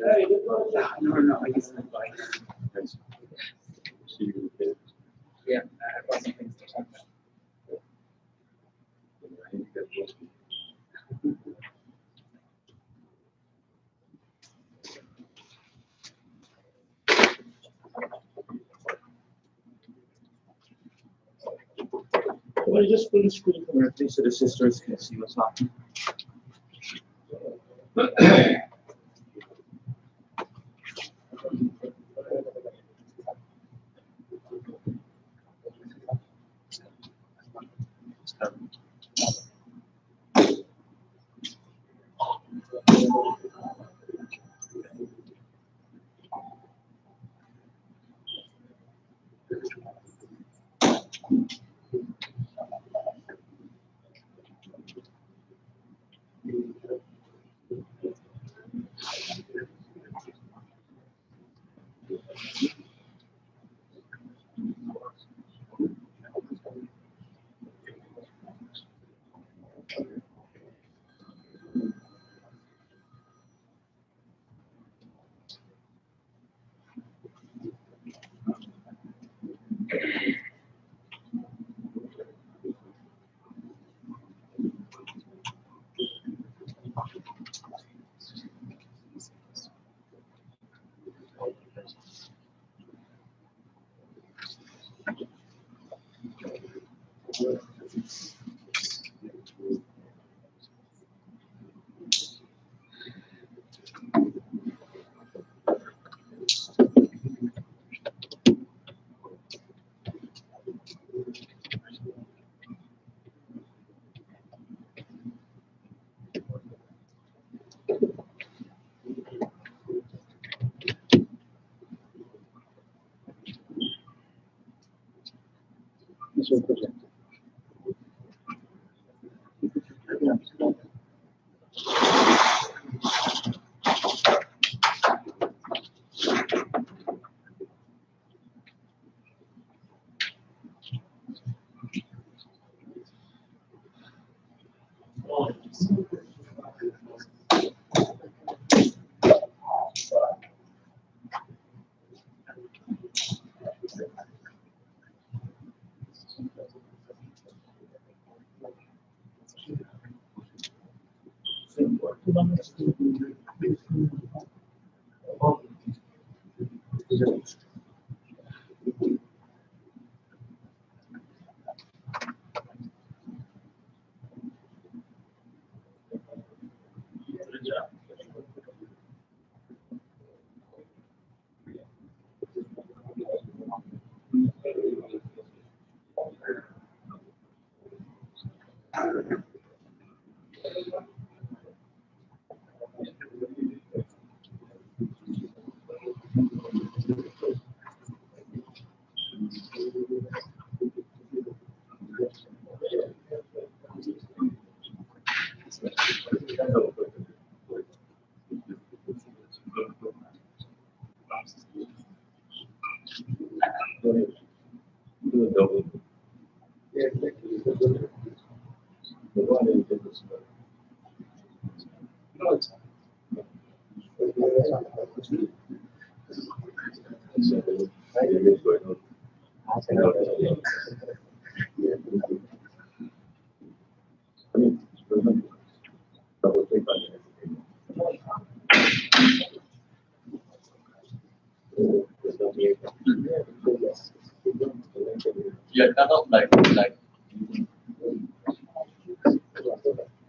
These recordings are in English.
No, I guess I'm like, yeah, I've got some things to talk about. Well, just full screen from everything so the sisters can see what's happening. Yeah, kind of like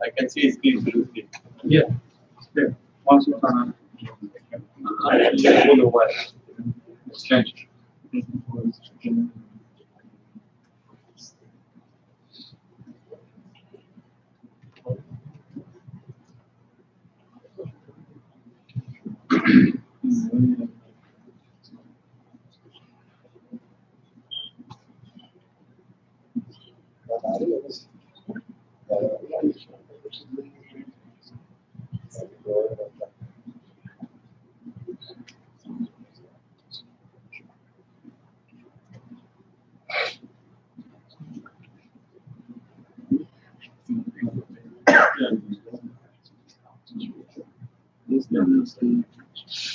I can see his screen blue screen. Yeah. There. Once you turn on, hold the wire. It's changed. This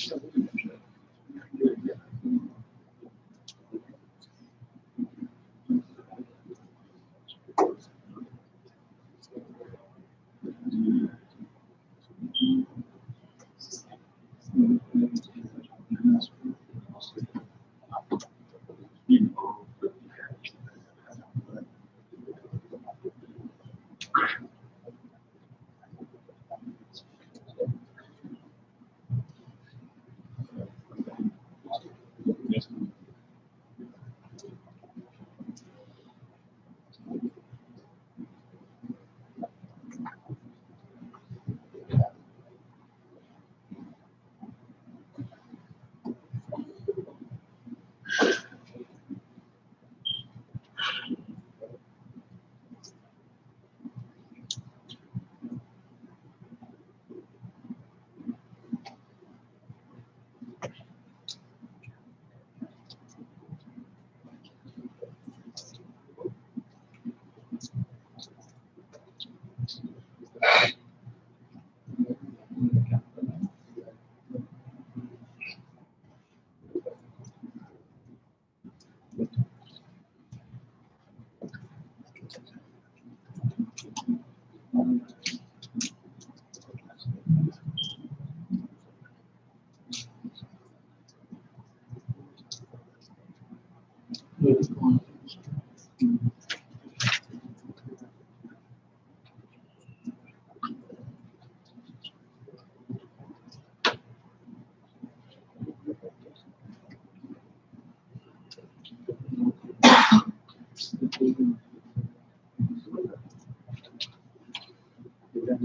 Hey,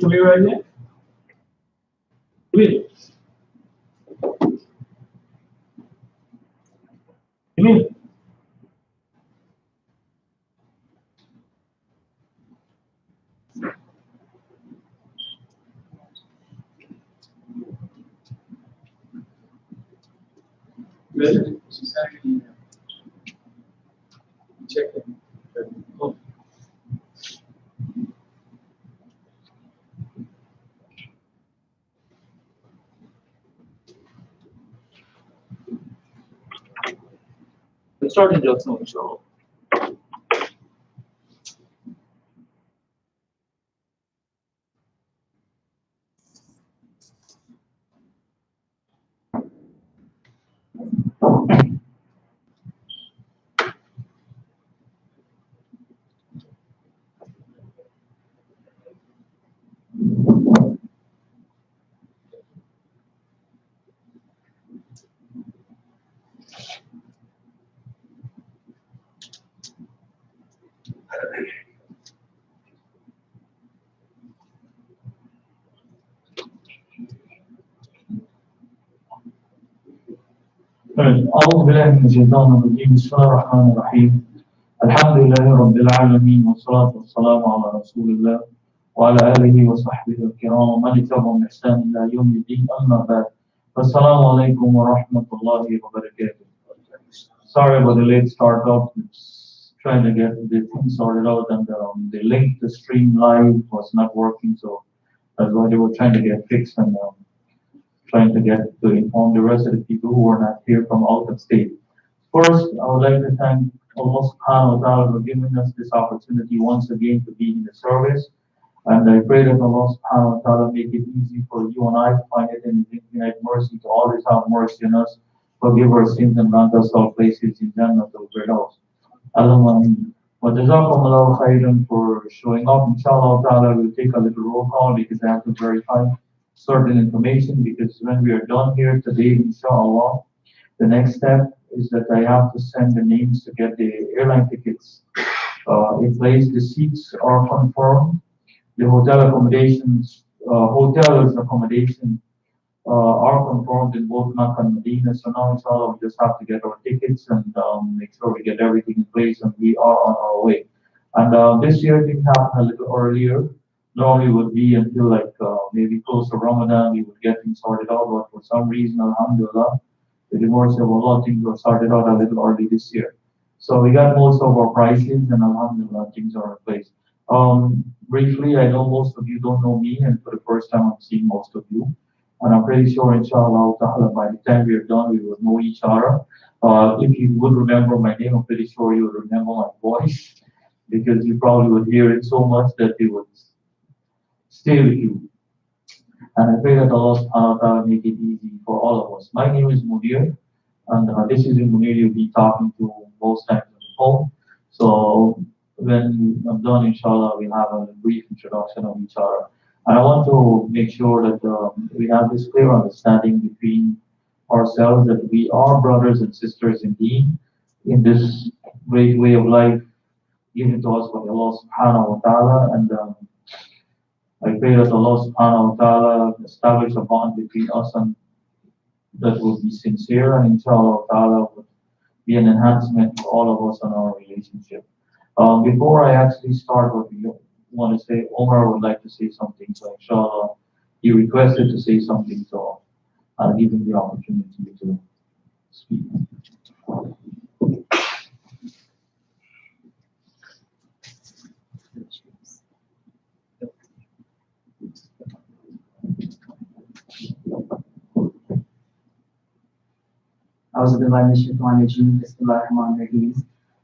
come here right now. Come here. Come here. Ready? She's actually checking. Oh. Let's start in just now, inshallah. أعوذ بالله من الشيطان الرجيم بسم الله الرحمن الرحيم الحمد لله رب العالمين والصلاة والسلام على رسول الله وعلى آله وصحبه الكرام ومن تبعهم بإحسان إلى يوم الدين أما بعد فالسلام عليكم ورحمة الله وبركاته. Sorry about the late start up. It's trying to get the thing sorted out and the link to stream live was not working, so that's why they were trying to get fixed and trying to get to inform the rest of the people who are not here from out of state. First, I would like to thank Allah subhanahu wa ta'ala for giving us this opportunity once again to be in the service. And I pray that Allah subhanahu wa ta'ala make it easy for you and I to find it in His infinite mercy to always have mercy on us, forgive our sins and grant us all places in Jannah to Firdaus. Allahumma wa jazakumullahu khairan for showing up. Inshallah ta'ala we'll take a little roll call because I have to verify certain information because when we are done here today, inshallah, the next step is that I have to send the names to get the airline tickets in place. The seats are confirmed. The hotel accommodations, hotels accommodation are confirmed in both Makkah and Medina. So now, inshallah, we just have to get our tickets and make sure we get everything in place, and we are on our way. And this year things happened a little earlier. Normally it would be until like maybe close to Ramadan we would get things sorted out, but for some reason, alhamdulillah, with the mercy of Allah, things were sorted out a little early this year. So we got most of our prices, and alhamdulillah, things are in place. Briefly, I know most of you don't know me, and for the first time I'm seeing most of you. And I'm pretty sure, inshallah, ta'ala, by the time we're done, we will know each other. If you would remember my name, I'm pretty sure you would remember my voice, because you probably would hear it so much that it would stay with you. And I pray that Allah subhanahu wa ta'ala make it easy for all of us. My name is Munir, and this is the Munir you'll be talking to most times on the phone. So when I'm done, inshallah, we'll have a brief introduction of each other. And I want to make sure that we have this clear understanding between ourselves that we are brothers and sisters indeed in this great way of life given to us by Allah subhanahu wa ta'ala. And I pray that Allah subhanahu wa ta'ala establish a bond between us and that will be sincere, and inshallah ta'ala would be an enhancement for all of us in our relationship. Before I actually start what we want to say, Omar would like to say something, so inshallah he requested to say something, so I'll give him the opportunity to speak.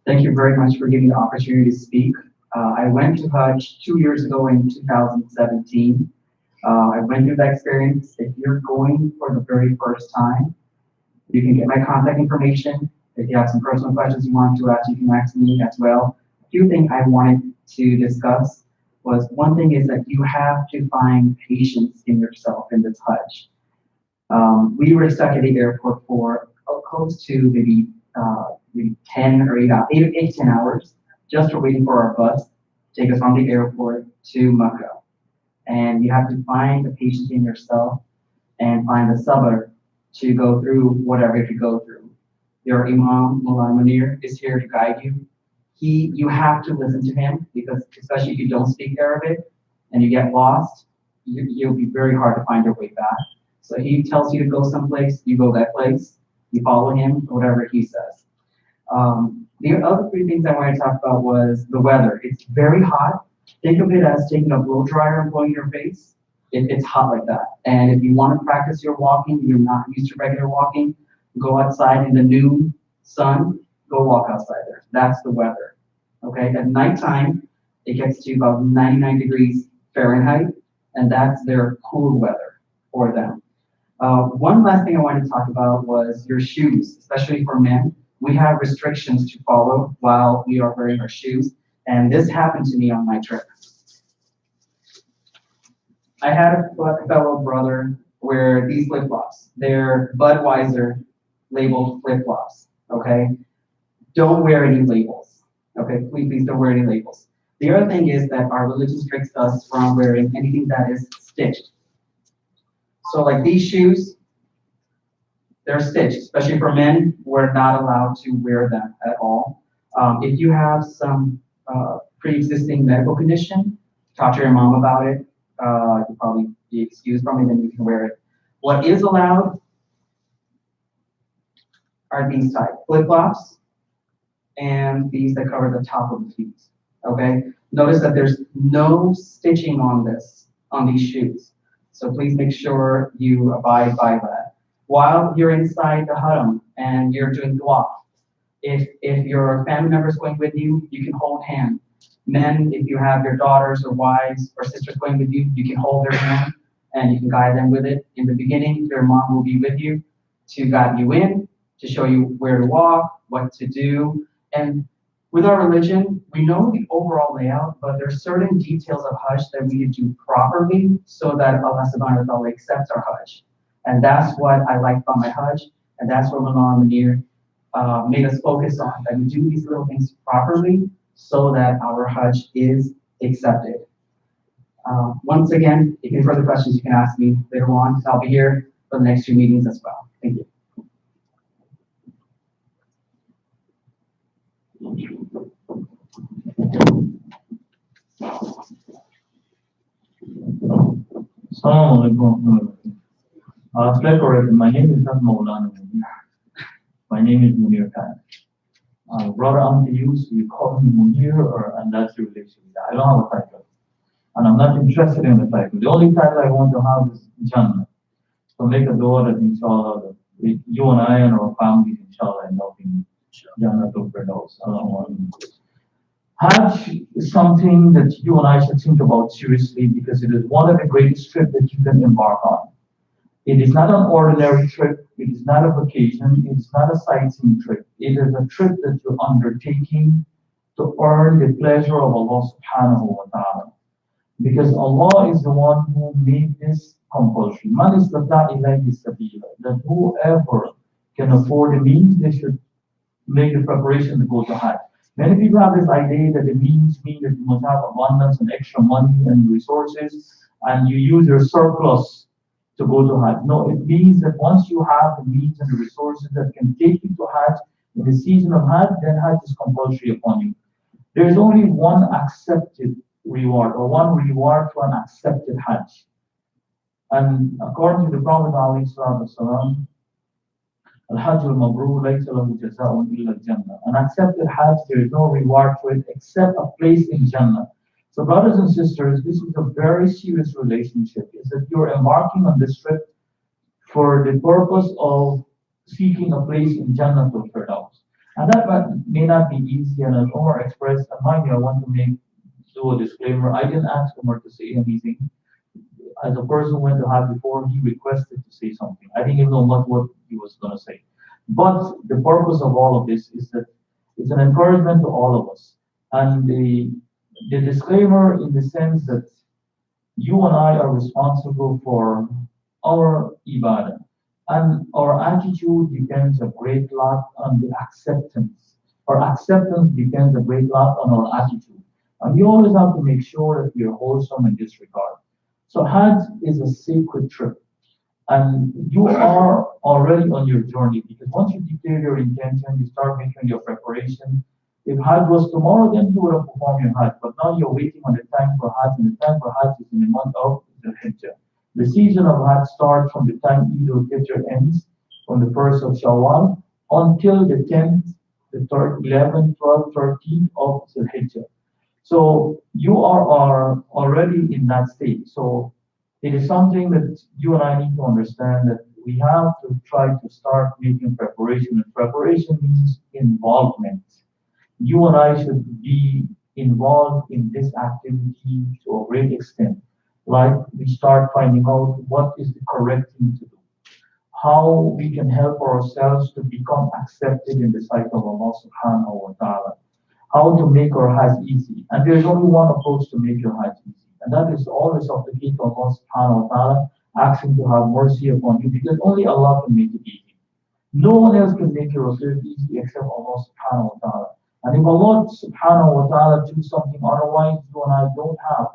Thank you very much for giving the opportunity to speak. I went to Hajj 2 years ago in 2017. I went through that experience. If you're going for the very first time, you can get my contact information. If you have some personal questions you want to ask, you can ask me as well. A few things I wanted to discuss was one thing is that you have to find patience in yourself in this Hajj. We were stuck at the airport for close to maybe 10 or 10 hours just for waiting for our bus to take us from the airport to Makkah. And you have to find the patience in yourself and find the sabr to go through whatever you have to go through. Your Imam, Mullah Munir, is here to guide you. You have to listen to him because especially if you don't speak Arabic and you get lost, you'll be very hard to find your way back. So he tells you to go someplace, you go that place, you follow him, whatever he says. The other three things I wanted to talk about was the weather. It's very hot. Think of it as taking a blow dryer and blowing your face. It's hot like that. And if you want to practice your walking, you're not used to regular walking, go outside in the noon sun, go walk outside there. That's the weather. Okay, at nighttime, it gets to about 99 degrees Fahrenheit, and that's their cool weather for them. One last thing I wanted to talk about was your shoes, especially for men. We have restrictions to follow while we are wearing our shoes, and this happened to me on my trip. I had a fellow brother wear these flip-flops. They're Budweiser labeled flip-flops, okay? Don't wear any labels, okay? Please don't wear any labels. The other thing is that our religion restricts us from wearing anything that is stitched. So like these shoes, they're stitched, especially for men, we're not allowed to wear them at all. If you have some pre-existing medical condition, talk to your mom about it. You'll probably be excused from it and you can wear it. What is allowed are these type flip-flops and these that cover the top of the feet. Okay? Notice that there's no stitching on these shoes. So please make sure you abide by that. While you're inside the haram and you're doing dua, if your family member is going with you, you can hold hand. Men, if you have your daughters or wives or sisters going with you, you can hold their hand and you can guide them with it. In the beginning, your mom will be with you to guide you in, to show you where to walk, what to do. And with our religion, we know the overall layout, but there are certain details of Hajj that we need to do properly so that Allah subhanahu wa ta'ala accepts our Hajj. And that's what I like about my Hajj, and that's what Mullah Munir made us focus on, that we do these little things properly so that our Hajj is accepted. Once again, if you have further questions, you can ask me later on. I'll be here for the next few meetings as well. Thank you. Assalamu alaikum. Correct. My name is not Maulana Munir. My name is Munir Khan. Brother, I'm to you, so you call me Munir, and that's your relation. I don't have a title. And I'm not interested in the title. The only title I want to have is Jannah. So make a dua that inshallah, that you and I and our families, inshallah, end up in Jannah to Firdaus. Hajj is something that you and I should think about seriously because it is one of the greatest trips that you can embark on. It is not an ordinary trip. It is not a vacation. It is not a sightseeing trip. It is a trip that you're undertaking to earn the pleasure of Allah subhanahu wa ta'ala. Because Allah is the one who made this compulsory. Man istata ilayhi sabila. That whoever can afford the means, they should make the preparation to go to Hajj. Many people have this idea that the means mean that you must have abundance and extra money and resources, and you use your surplus to go to Hajj. No, it means that once you have the means and the resources that can take you to Hajj in the season of Hajj, then Hajj is compulsory upon you. There is only one accepted reward, or one reward for an accepted Hajj. And according to the Prophet ﷺ, Al-Hajj al-Mabrur laysa lahu jaza'un illa al-Jannah. An accepted Hajj, there is no reward for it except a place in Jannah. So brothers and sisters, this is a very serious relationship. Is that you're embarking on this trip for the purpose of seeking a place in Jannah al Firdaus. And that may not be easy, and as Omar expressed, and mind you, I want to make do a disclaimer. I didn't ask Umar to say anything. As a person who went to Hajj before, he requested to say something. I didn't even know what he was going to say. But the purpose of all of this is that it's an encouragement to all of us. And the disclaimer in the sense that you and I are responsible for our ibadah. And our attitude depends a great lot on the acceptance. Our acceptance depends a great lot on our attitude. And we always have to make sure that we are wholesome in this regard. So Hajj is a sacred trip. And you are already on your journey because once you declare your intention, you start making your preparation. If Hajj was tomorrow, then you would have performed your Hajj. But now you're waiting on the time for Hajj, and the time for Hajj is in the month of the Hijjah. The season of Hajj starts from the time Eid al-Fitr ends, from the 1st of Shawwal, until the 10th, the 3rd, 11th, 12th, 13th of the Hijjah. So you are already in that state. So it is something that you and I need to understand that we have to try to start making preparation. And preparation means involvement. You and I should be involved in this activity to a great extent. Like we start finding out what is the correct thing to do, how we can help ourselves to become accepted in the sight of Allah subhanahu wa ta'ala, how to make our Hajj easy. And there's only one approach to make your Hajj easy. And that is always supplicate to Allah subhanahu wa ta'ala, asking to have mercy upon you, because only Allah can make it easy. No one else can make your affair easy except Allah subhanahu wa ta'ala. And if Allah subhanahu wa ta'ala do something otherwise, you and I don't have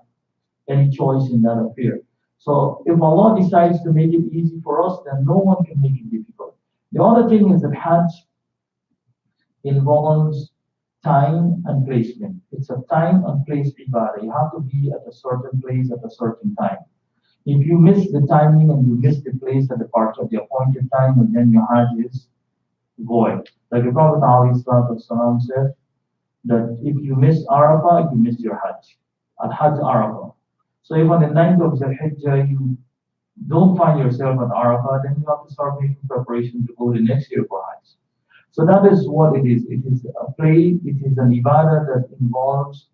any choice in that affair. So if Allah decides to make it easy for us, then no one can make it difficult. The other thing is that Hajj involves time and placement. It's a time and place ibadah. You have to be at a certain place at a certain time. If you miss the timing and you miss the place at the part of the appointed time, and then your Hajj is void. Like the Prophet ﷺ said that if you miss Arafah, you miss your Hajj. At Hajj Arafah. So if on the 9th of Zulhijjah you don't find yourself at Arafah, then you have to start making preparation to go the next year for Hajj. So that is what it is. It is a play, it is an ibadah that involves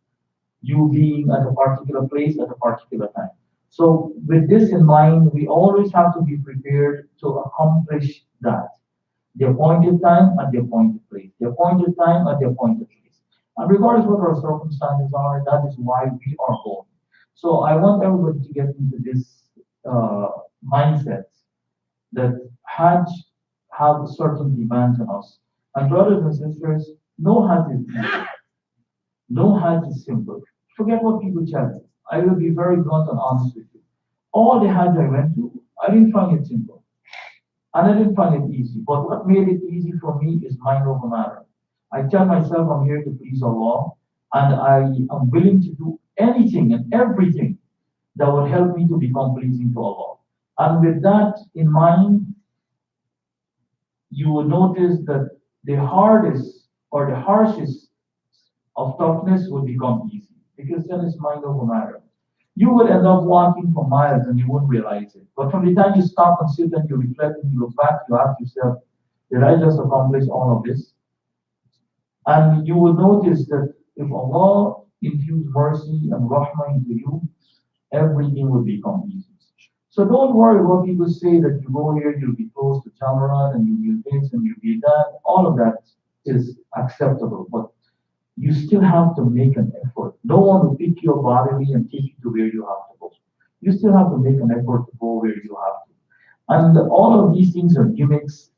you being at a particular place at a particular time. So with this in mind, we always have to be prepared to accomplish that. The appointed time at the appointed place. The appointed time at the appointed place. And regardless what our circumstances are, that is why we are going. So I want everybody to get into this mindset that Hajj have certain demands on us. And brothers and sisters, no Hajj is easy. No Hajj is simple. Forget what people tell you. I will be very blunt and honest with you. All the Hajj I went to, I didn't find it simple. And I didn't find it easy. But what made it easy for me is mind over matter. I tell myself I'm here to please Allah, and I am willing to do anything and everything that would help me to become pleasing to Allah. And with that in mind, you will notice that the hardest or the harshest of toughness will become easy, because then it's mind over matter. You will end up walking for miles and you won't realize it. But from the time you stop and sit and you reflect and you look back, you ask yourself, did I just accomplish all of this? And you will notice that if Allah infuse mercy and rahmah into you, everything will become easy. So don't worry what people say that you go here, you'll be close to Jamarat and you'll be this and you'll be that. All of that is acceptable, but you still have to make an effort. No one will pick you up bodily and take you to where you have to go. You still have to make an effort to go where you have to. And all of these things are gimmicks,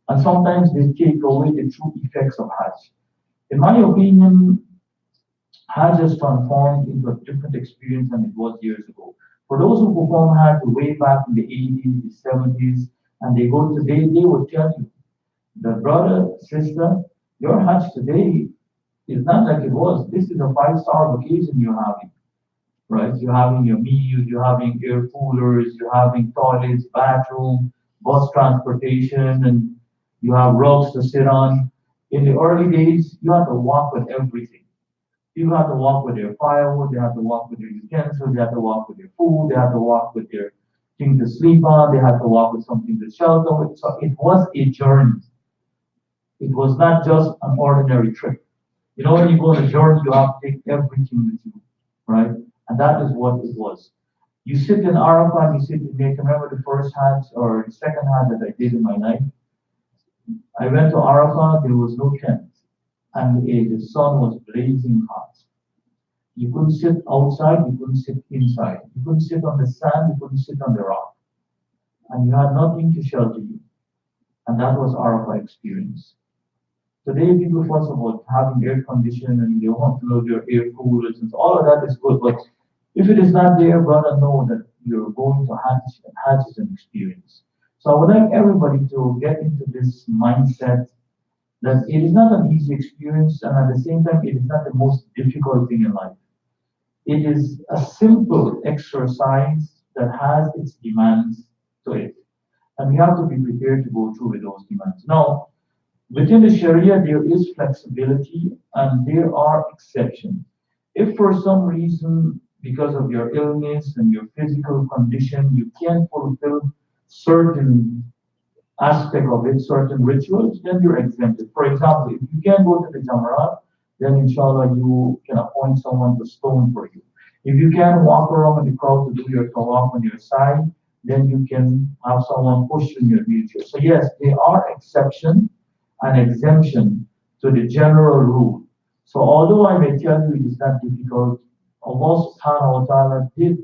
and sometimes they take away the true effects of Hajj. In my opinion, Hajj has transformed into a different experience than it was years ago. For those who perform Hajj way back in the 80s, the 70s, and they go today, they will tell you, the brother, sister, your Hajj today is not like it was. This is a 5-star vacation you're having, right? You're having your meals, you're having air coolers, you're having toilets, bathroom, bus transportation, and you have rugs to sit on. In the early days, you had to walk with everything. People had to walk with their firewood, they had to walk with their utensils, they had to walk with their food, they had to walk with their thing to sleep on, they had to walk with something to shelter with. So it was a journey. It was not just an ordinary trip. You know, when you go on a journey, you have to take everything with you. right? And that is what it was. You sit in Arafat, you sit in, I can remember the first Hajj or the second Hajj that I did in my life. I went to Arafat, there was no tent, and the sun was blazing hot. You couldn't sit outside, you couldn't sit inside. You couldn't sit on the sand, you couldn't sit on the rock. And you had nothing to shelter you. And that was Arafat experience. Today, people fuss about having air conditioning and they want to know your air coolers and all of that is good. But if it is not there, brother, know that you're going to Hajj and Hajj is an experience. So I would like everybody to get into this mindset that it is not an easy experience and at the same time, it is not the most difficult thing in life. It is a simple exercise that has its demands to it. And we have to be prepared to go through with those demands. Now, within the Sharia, there is flexibility and there are exceptions. If for some reason, because of your illness and your physical condition, you can't fulfill certain aspect of it, certain rituals, then you're exempted. For example, if you can't go to the Jamarat, then inshallah you can appoint someone to stone for you. If you can't walk around in the crowd to do your tawaf on your side, then you can have someone push in your wheelchair. So yes, there are exceptions and exemption to the general rule. So although I may tell you it is not difficult, Allah subhanahu wa ta'ala did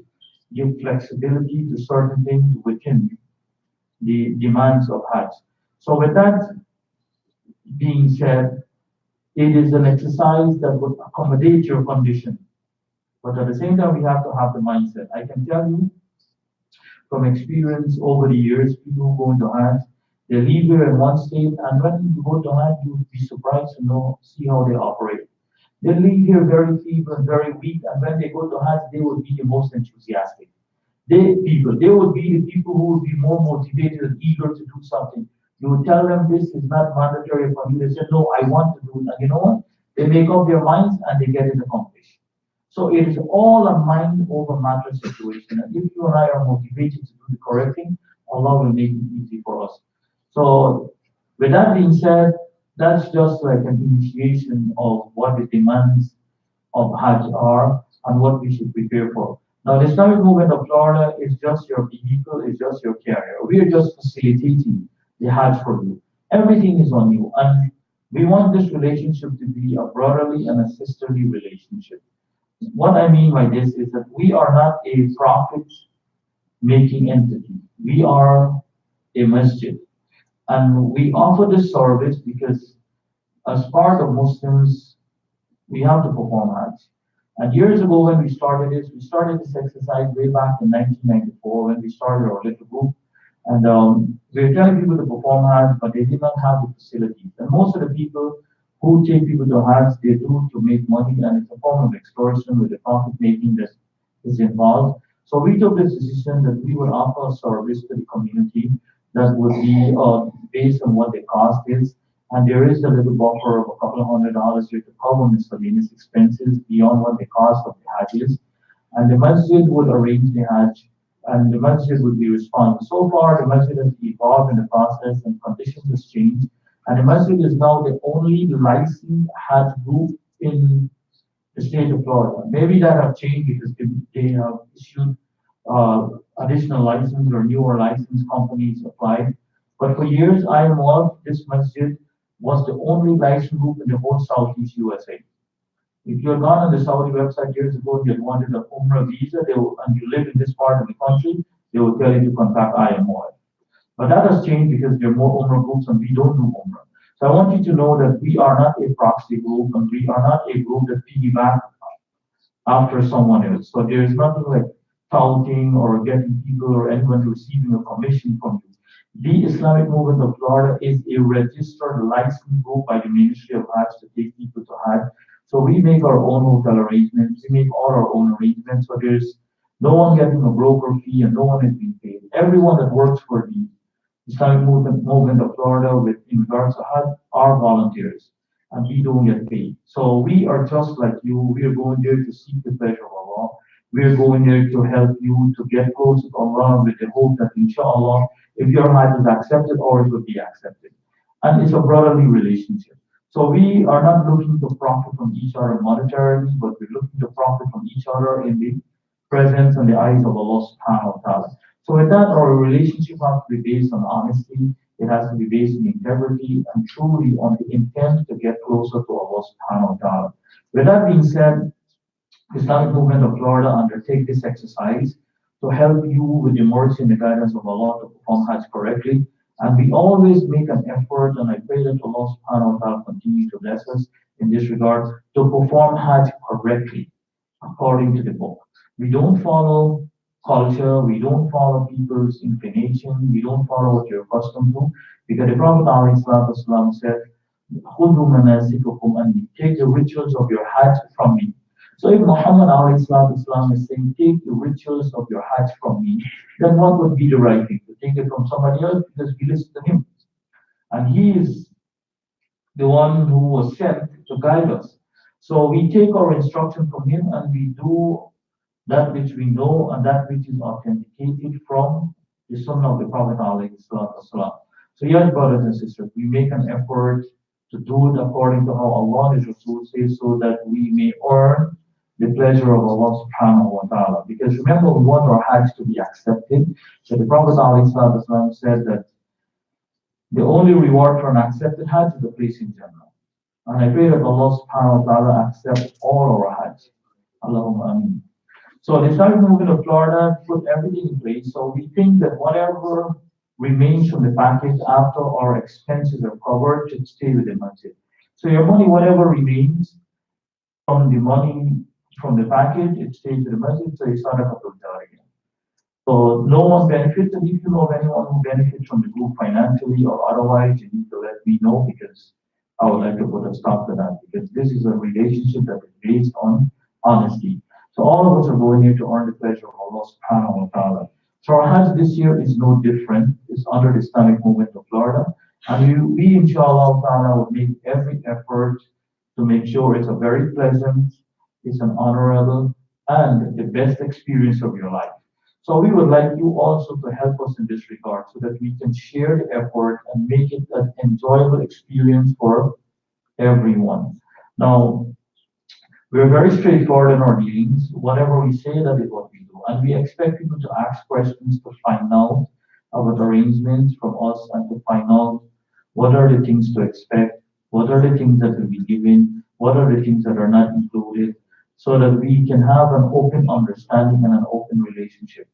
give flexibility to certain things within the demands of Hajj. So with that being said, it is an exercise that would accommodate your condition. But at the same time, we have to have the mindset. I can tell you from experience over the years, people who go into Hajj, they leave here in one state, and when you go to Hajj, you would be surprised to see how they operate. They leave here very feeble and very weak, and when they go to Hajj, they would be the most enthusiastic. They would be the people who would be more motivated and eager to do something. You would tell them this is not mandatory for you. They say, no, I want to do it. And you know what? They make up their minds and they get it accomplished. So it is all a mind over matter situation. And if you and I are motivated to do the correct thing, Allah will make it easy for us. So with that being said, that's just like an initiation of what the demands of Hajj are and what we should prepare for. Now, the Islamic movement of Florida is just your vehicle, is just your carrier. We are just facilitating the Hajj for you. Everything is on you. And we want this relationship to be a brotherly and a sisterly relationship. What I mean by this is that we are not a profit-making entity. We are a masjid. And we offer this service because as part of Muslims, we have to perform Hajj. And years ago when we started this exercise way back in 1994 when we started our little group. And we were telling people to perform Hajj, but they did not have the facilities. And most of the people who take people to Hajj, they do to make money, and it's a form of extortion with the profit making that is involved. So we took this decision that we would offer a service to the community that would be based on what the cost is. And there is a little buffer of a couple of $100 here to cover miscellaneous expenses beyond what the cost of the Hajj is. And the masjid would arrange the Hajj and the masjid would be responsible. So far, the masjid has evolved in the process and conditions has changed. And the masjid is now the only licensed Hajj group in the state of Florida. Maybe that have changed because they have issued additional license or newer license companies applied. But for years, IMOF, this masjid, was the only licensed group in the whole Southeast USA. If you had gone on the Saudi website years ago and you had wanted an Umrah visa, and you live in this part of the country, they would tell you to contact IMOF. But that has changed because there are more Umrah groups and we don't do Umrah. So I want you to know that we are not a proxy group and we are not a group that piggyback after someone else. So there is nothing like touting or getting people or anyone receiving a commission from you. The Islamic Movement of Florida is a registered licensed group by the Ministry of Hajj to take people to Hajj. So we make our own hotel arrangements, we make all our own arrangements. So there's no one getting a broker fee and no one is being paid. Everyone that works for the Islamic movement of Florida in regards to Hajj are volunteers and we don't get paid. So we are just like you. We are going there to seek the pleasure of Allah. We are going there to help you to get close to Allah with the hope that inshallah, if your Hajj is accepted, ours will be accepted. And it's a brotherly relationship. So we are not looking to profit from each other monetarily, but we're looking to profit from each other in the presence and the eyes of Allah subhanahu wa ta'ala. So with that, our relationship has to be based on honesty, it has to be based on integrity and truly on the intent to get closer to Allah subhanahu wa ta'ala. With that being said, the Islamic Movement of Florida undertake this exercise to help you with the mercy and the guidance of Allah to perform Hajj correctly. And we always make an effort, and I pray that Allah subhanahu wa ta'ala continue to bless us in this regard, to perform Hajj correctly, according to the book. We don't follow culture, we don't follow people's inclination, we don't follow what you're accustomed to, because the Prophet ﷺ said, "Khudhu manasikakum anni," take the rituals of your Hajj from me. So if Muhammad ﷺ is saying, take the rituals of your Hajj from me, then what would be the right thing? To take it from somebody else because we listen to him. And he is the one who was sent to guide us. So we take our instruction from him and we do that which we know and that which is authenticated from the Sunnah of the Prophet ﷺ. So yes, brothers and sisters, we make an effort to do it according to how Allah and His Rasul says, so that we may earn the pleasure of Allah subhanahu wa ta'ala. Because remember, we want our Hajj to be accepted. So the Prophet ﷺ said that the only reward for an accepted Hajj is a place in Jannah. And I pray that Allah subhanahu wa ta'ala accept all our Hajj. Allahumma ameen. So the Islamic Movement of Florida put everything in place. So we think that whatever remains from the package after our expenses are covered should stay with the masjid. So your money, whatever remains from the money from the package, it stays with the masjid. So it's not a couple of again. So no one benefits, and if you know of anyone who benefits from the group financially or otherwise, you need to let me know, because I would like to put a stop to that, because this is a relationship that is based on honesty. So all of us are going here to earn the pleasure of Allah subhanahu wa ta'ala. So our Hajj this year is no different. It's under the Islamic Movement of Florida. And we inshallah ta'ala will make every effort to make sure it's a very pleasant, it's an honorable, and the best experience of your life. So we would like you also to help us in this regard so that we can share the effort and make it an enjoyable experience for everyone. Now, we're very straightforward in our dealings. Whatever we say, that is what we do. And we expect people to ask questions to find out about arrangements from us and to find out what are the things to expect, what are the things that will be given, what are the things that are not included, so that we can have an open understanding and an open relationship.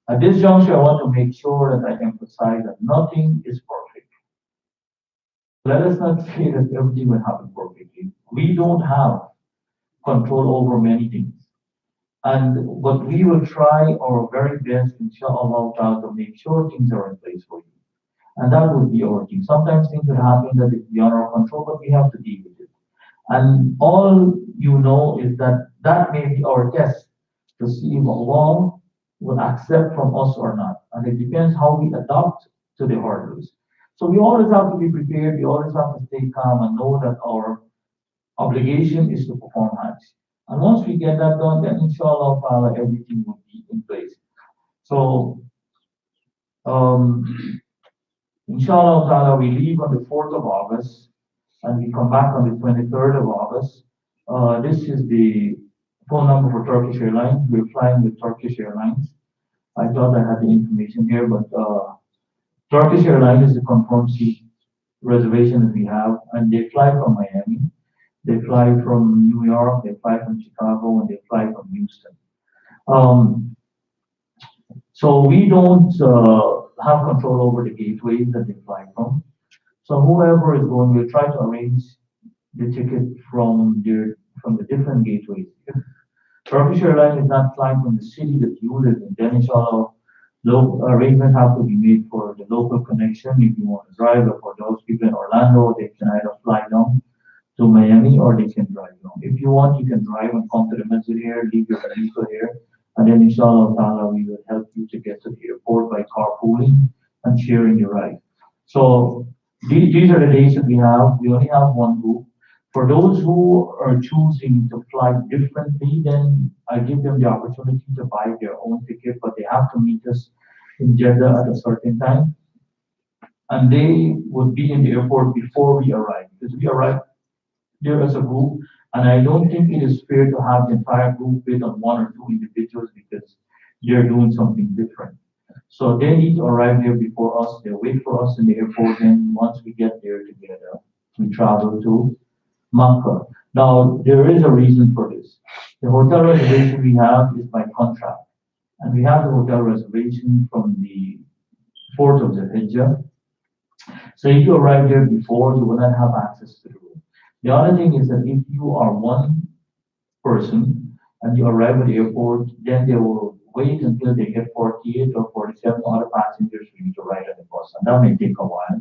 At this juncture, I want to make sure that I emphasize that nothing is perfect. Let us not say that everything will happen perfectly. We don't have control over many things. But we will try our very best, inshallah, to make sure things are in place for you. And that would be our thing. Sometimes things will happen that is beyond our control, but we have to deal with it. And all you know is that that may be our test to see if Allah will accept from us or not. And it depends how we adapt to the hurdles. So we always have to be prepared. We always have to stay calm and know that our obligation is to perform Hajj. And once we get that done, then inshallah ta'ala, everything will be in place. So, inshallah ta'ala, we leave on the 4th of August and we come back on the 23rd of August. This is the phone number for Turkish Airlines. We're flying with Turkish Airlines. I thought I had the information here, but Turkish Airlines is the confirmed seat reservation that we have, and they fly from Miami. They fly from New York, they fly from Chicago, and they fly from Houston. So we don't have control over the gateways that they fly from. So whoever is going, we'll try to arrange the ticket from the different gateways. If Turkish Airlines is not flying from the city that you live in, then inshallah, arrangements have to be made for the local connection. If you want to drive, or for those people in Orlando, they can either fly down to Miami or they can drive down. If you want, you can drive and come to the masjid here, leave your vehicle here, and then inshallah ta'ala, we will help you to get to the airport by carpooling and sharing your ride. So these are the days that we have. We only have one group. For those who are choosing to fly differently, then I give them the opportunity to buy their own ticket, but they have to meet us in Jeddah at a certain time. and they would be in the airport before we arrive, because we arrive there as a group, and I don't think it is fair to have the entire group wait on one or two individuals because they're doing something different. So they need to arrive there before us. They wait for us in the airport, and once we get there together, we travel to Makkah. Now, there is a reason for this. The hotel reservation we have is by contract, and we have the hotel reservation from the 4th of the Hijjah. So if you arrive there before, you will not have access to the room. The other thing is that if you are one person and you arrive at the airport, then they will wait until they get 48 or 47 other passengers for you to ride on the bus, and that may take a while.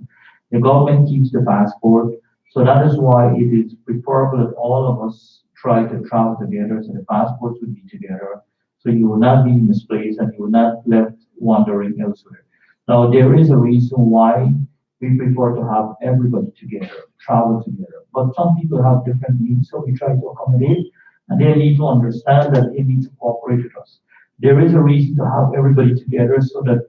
The government keeps the passport, so that is why it is preferable that all of us try to travel together, so the passports would be together, so you will not be misplaced and you will not left wandering elsewhere. Now, there is a reason why we prefer to have everybody together, travel together. But some people have different needs, so we try to accommodate, and they need to understand that they need to cooperate with us. There is a reason to have everybody together so that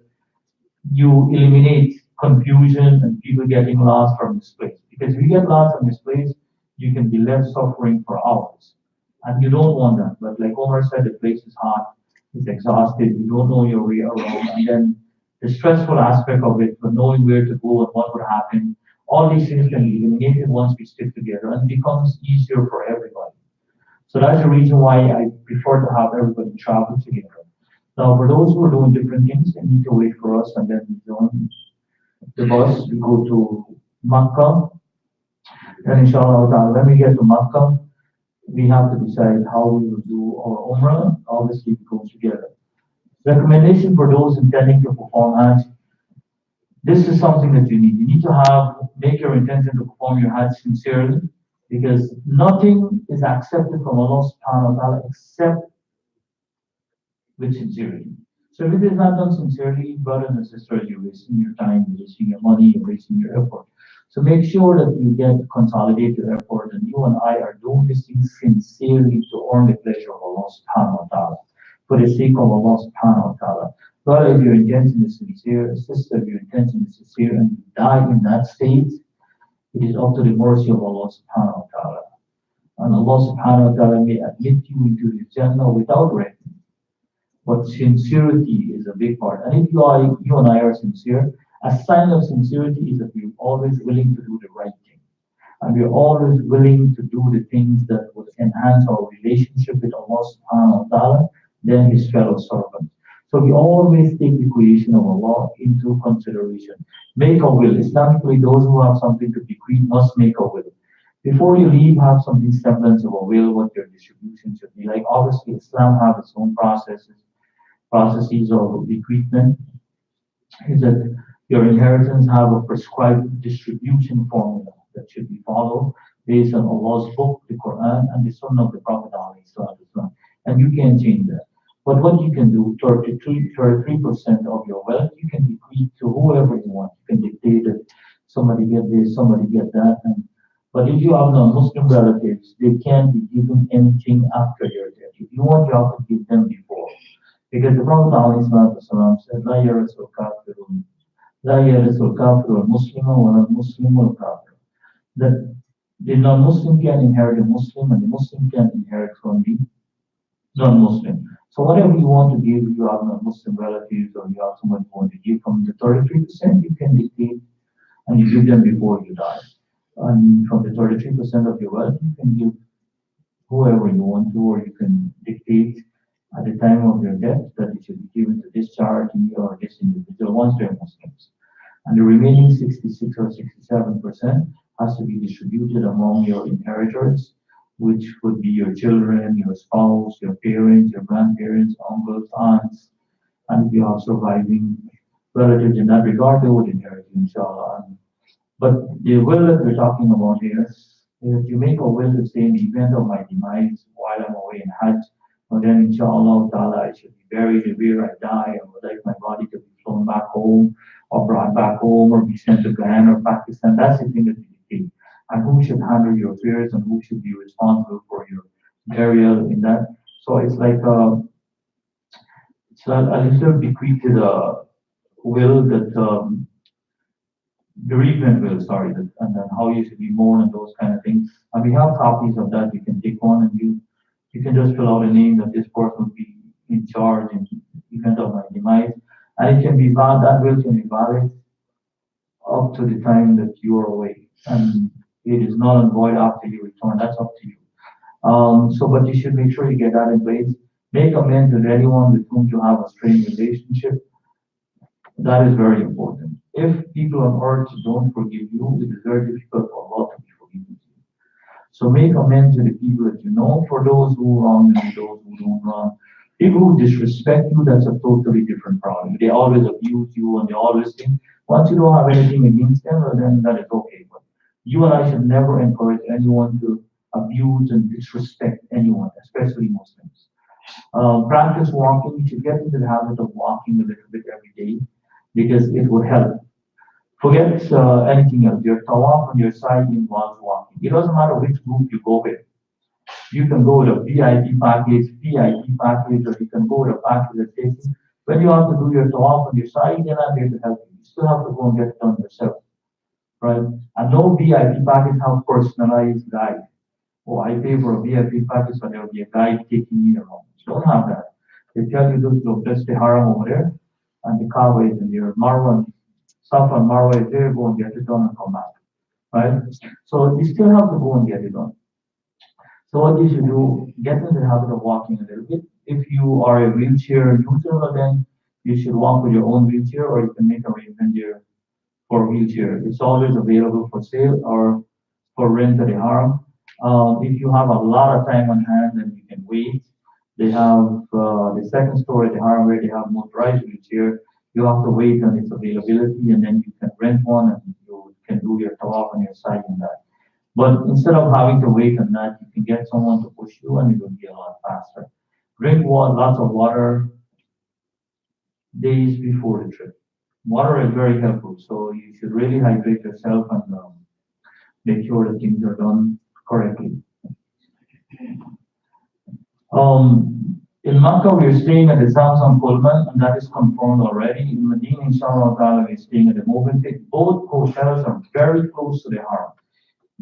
you eliminate confusion and people getting lost from this place. Because if you get lost from this place, you can be left suffering for hours. And you don't want that. But like Omar said, the place is hot, it's exhausted, you don't know your way around, and then the stressful aspect of it, but knowing where to go and what would happen, all these things can be eliminated once we stick together and becomes easier for everybody. So that's the reason why I prefer to have everybody travel together. Now, for those who are doing different things, they need to wait for us, and then we join the bus. We go to Makkah. Then, inshallah, when we get to Makkah, we have to decide how we will do our Umrah. Obviously, it goes together. Recommendation for those intending to perform Hajj. This is something that you need. You need to make your intention to perform your Hajj sincerely, because nothing is accepted from Allah subhanahu wa ta'ala except with sincerity. So if it is not done sincerely, brothers and sisters, you're wasting your time, you're wasting your money, you're wasting your effort. So make sure that you consolidate your effort, and you and I are doing this thing sincerely to earn the pleasure of Allah subhanahu wa ta'ala, for the sake of Allah subhanahu wa ta'ala. Brother, if your intention is sincere, sister, if your intention is sincere, and you die in that state, it is up to the mercy of Allah subhanahu wa ta'ala. And Allah subhanahu wa ta'ala may admit you into His Jannah without reckoning. But sincerity is a big part. And if you and I are sincere, a sign of sincerity is that we're always willing to do the right thing. And we're always willing to do the things that would enhance our relationship with Allah subhanahu wa ta'ala, then His fellow servants. So we always take the creation of Allah into consideration. Make a will. Islamically, those who have something to bequeath must make a will. Before you leave, have something semblance of a will, what your distribution should be like. Obviously, Islam has its own processes of bequeathment. Is that your inheritance have a prescribed distribution formula that should be followed based on Allah's book, the Quran, and the Sunnah of the Prophet ﷺ. And you can't change that. But what you can do, 33% of your wealth, you can bequeath to whoever you want. You can dictate that somebody get this, somebody get that. But if you have non-Muslim relatives, they can't be given anything after your death. If you want, you have to give them before. Because the Prophet ﷺ said, لا يرث الكافر لا يرث الكافر المسلم ولا المسلم الكافر. That the non-Muslim can inherit the Muslim, and the Muslim can inherit from the non-Muslim. So whatever you want to give, you have non-Muslim relatives or you have someone you want to give from the 33%, you can dictate and you give them before you die. And from the 33% of your wealth, you can give whoever you want to, or you can dictate at the time of your death that it should be given to this charity or this individual once they're Muslims. And the remaining 66 or 67% has to be distributed among your inheritors, which would be your children, your spouse, your parents, your grandparents, uncles, aunts, and if you have surviving relatives in that regard, they would inherit you, inshallah. But the will that we're talking about here is that you make a will to say in the event of my demise while I'm away in Hajj, and then inshallah ta'ala I should be buried where I die. I would like my body to be flown back home or brought back home or be sent to Ghana or Pakistan. That's the thing that we dictate. And who should handle your affairs and who should be responsible for your burial in that. So it's like it's like a little bequeathed will that bereavement will, sorry, and then how you should be mourned and those kind of things. And we have copies of that. You can take one and you can just fill out a name that this person will be in charge in the event of my demise. And it can be valid, that will can be valid up to the time that you are away. And it is null and void after you return. That's up to you. But you should make sure you get that in place. Make amends with anyone with whom you have a strained relationship. That is very important. If people on earth don't forgive you, it is very difficult for Allah to be forgiven you. So make amends with the people that you know. For those who wrong you, those who don't wrong. People who disrespect you, that's a totally different problem. They always abuse you and they always think, once you don't have anything against them, well, then that is okay. But you and I should never encourage anyone to abuse and disrespect anyone, especially Muslims. Practice walking. You should get into the habit of walking a little bit every day because it will help. Forget anything else. Your tawaf on your side involves walking. It doesn't matter which group you go with. You can go with a VIP package, or you can go with a package that takes you. When you have to do your tawaf on your side, they're not there to help you. You still have to go and get it done yourself, right? And no VIP package have personalized guide. Oh, I pay for a VIP package, so there will be a guide taking me around. You don't have that. They tell you, look, that's the haram over there, and the Kaaba is in there. Marwa and Safa and Marwa is there, go and get it done and come back, right? So you still have to go and get it done. So what you should do, get into the habit of walking a little bit. If you are a wheelchair user, well, then you should walk with your own wheelchair, or you can make arrangement there for a wheelchair. It's always available for sale or for rent at the haram. If you have a lot of time on hand, then you can wait. They have the second store at the haram where they have motorized wheelchair. You have to wait on its availability, and then you can rent one and you can do your tawaf on your side in that. But instead of having to wait on that, you can get someone to push you and it will be a lot faster. Drink water, lots of water days before the trip. Water is very helpful, so you should really hydrate yourself and make sure that things are done correctly. In Makkah, we are staying at the Zamzam Pullman, and that is confirmed already. In Medina, inshallah, we are staying at the Movenpick. Both hotels are very close to the Haram.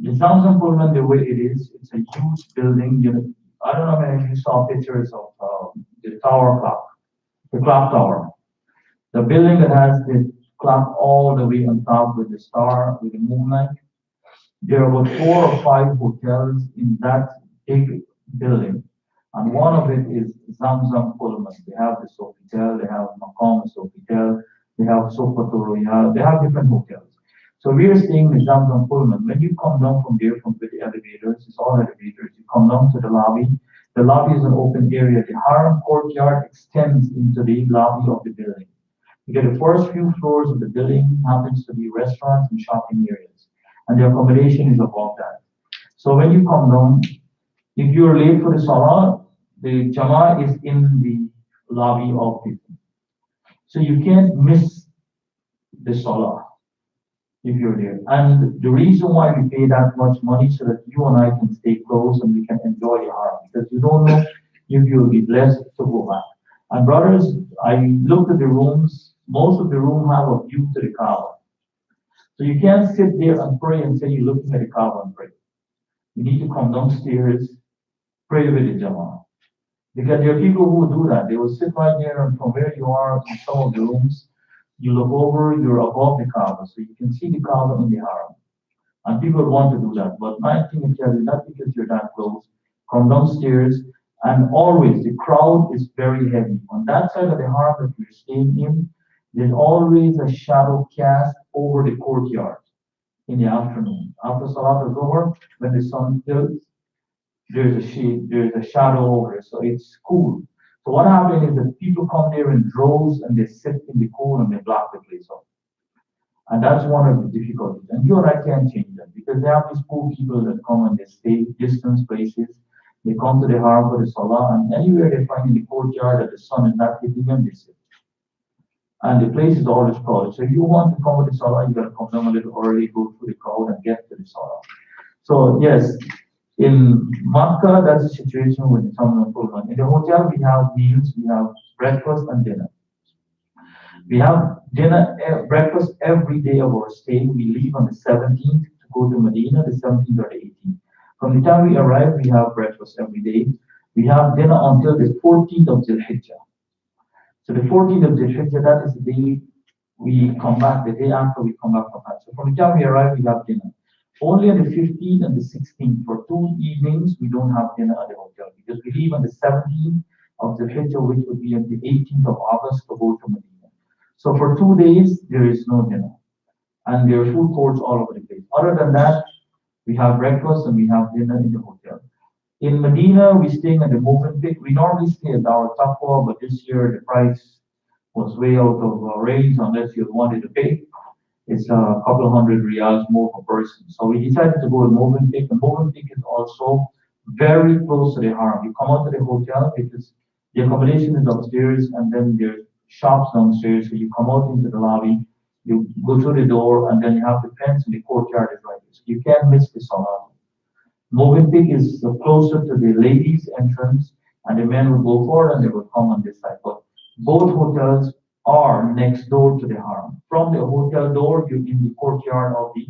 The Zamzam Pullman, the way it is, it's a huge building. I don't know if you saw pictures of the tower clock, the clock tower. The building that has the clock all the way on top with the star, with the moonlight. There are about 4 or 5 hotels in that big building. And one of it is Zamzam Pullman. They have the Sofitel, they have Maqam Sofitel, they have Sofatul Royal, they have different hotels. So we are staying in Zamzam Pullman. When you come down from there, from the elevators, it's all elevators, you come down to the lobby. The lobby is an open area. The Haram courtyard extends into the lobby of the building. You get the first few floors of the building happens to be restaurants and shopping areas. And the accommodation is above that. So when you come down, if you're late for the Salah, the Jama'ah is in the lobby of the. So you can't miss the Salah if you're there. And the reason why we pay that much money so that you and I can stay close and we can enjoy the Haram, because you don't know if you'll be blessed to go back. And brothers, I looked at the rooms. Most of the room have a view to the Kaaba. So you can't sit there and pray and say you're looking at the Kaaba and pray. You need to come downstairs, pray with the Jama'ah. Because there are people who do that. They will sit right there, and from where you are in some of the rooms, you look over, you're above the Kaaba, so you can see the Kaaba in the Haram. And people want to do that. But my thing is tell you, not because you're that close, come downstairs, and always the crowd is very heavy. On that side of the Haram that you're staying in, there's always a shadow cast over the courtyard in the afternoon. After Salat al-Zuhr, when the sun tilts, there's a shade, there's a shadow over it, so it's cool. So what happens is that people come there in droves and they sit in the cool and they block the place up. And that's one of the difficulties. And you and I can't change that because they have these poor people that come and they stay distant places. They come to the Haram for the Salah, and anywhere they find in the courtyard that the sun is not hitting them, they sit. And the place is always crowded. So if you want to come to the Salah, you gotta come down a little early, go through the crowd and get to the Salah. So yes, in Makkah, that's the situation with the Tamil Pullman. In the hotel, we have meals, we have breakfast and dinner. We have dinner, breakfast every day of our stay. We leave on the 17th to go to Medina, the 17th or the 18th. From the time we arrive, we have breakfast every day. We have dinner until the 14th of Dhul Hijjah. So the 14th of Dhul Hijjah, that is the day we come back, the day after we come back from Hajj. So from the time we arrive, we have dinner. Only on the 15th and the 16th, for 2 evenings, we don't have dinner at the hotel because we leave on the 17th of the Hijjah, which would be on the 18th of August to go to Medina. So for 2 days, there is no dinner. And there are food courts all over the place. Other than that, we have breakfast and we have dinner in the hotel. In Medina, we're staying at the Movenpick. We normally stay at our Taqwa, but this year the price was way out of range unless you wanted to pay. It's a couple of hundred riyals more per person. So we decided to go to Movenpick. And Movenpick is also very close to the Haram. You come out to the hotel, it is the accommodation is upstairs, and then there's shops downstairs. So you come out into the lobby, you go through the door, and then you have the fence and the courtyard is right there. So you can't miss the salah. Movenpick is closer to the ladies' entrance, and the men will go forward and they will come on this side. But both hotels are next door to the Haram. From the hotel door, you're in the courtyard of the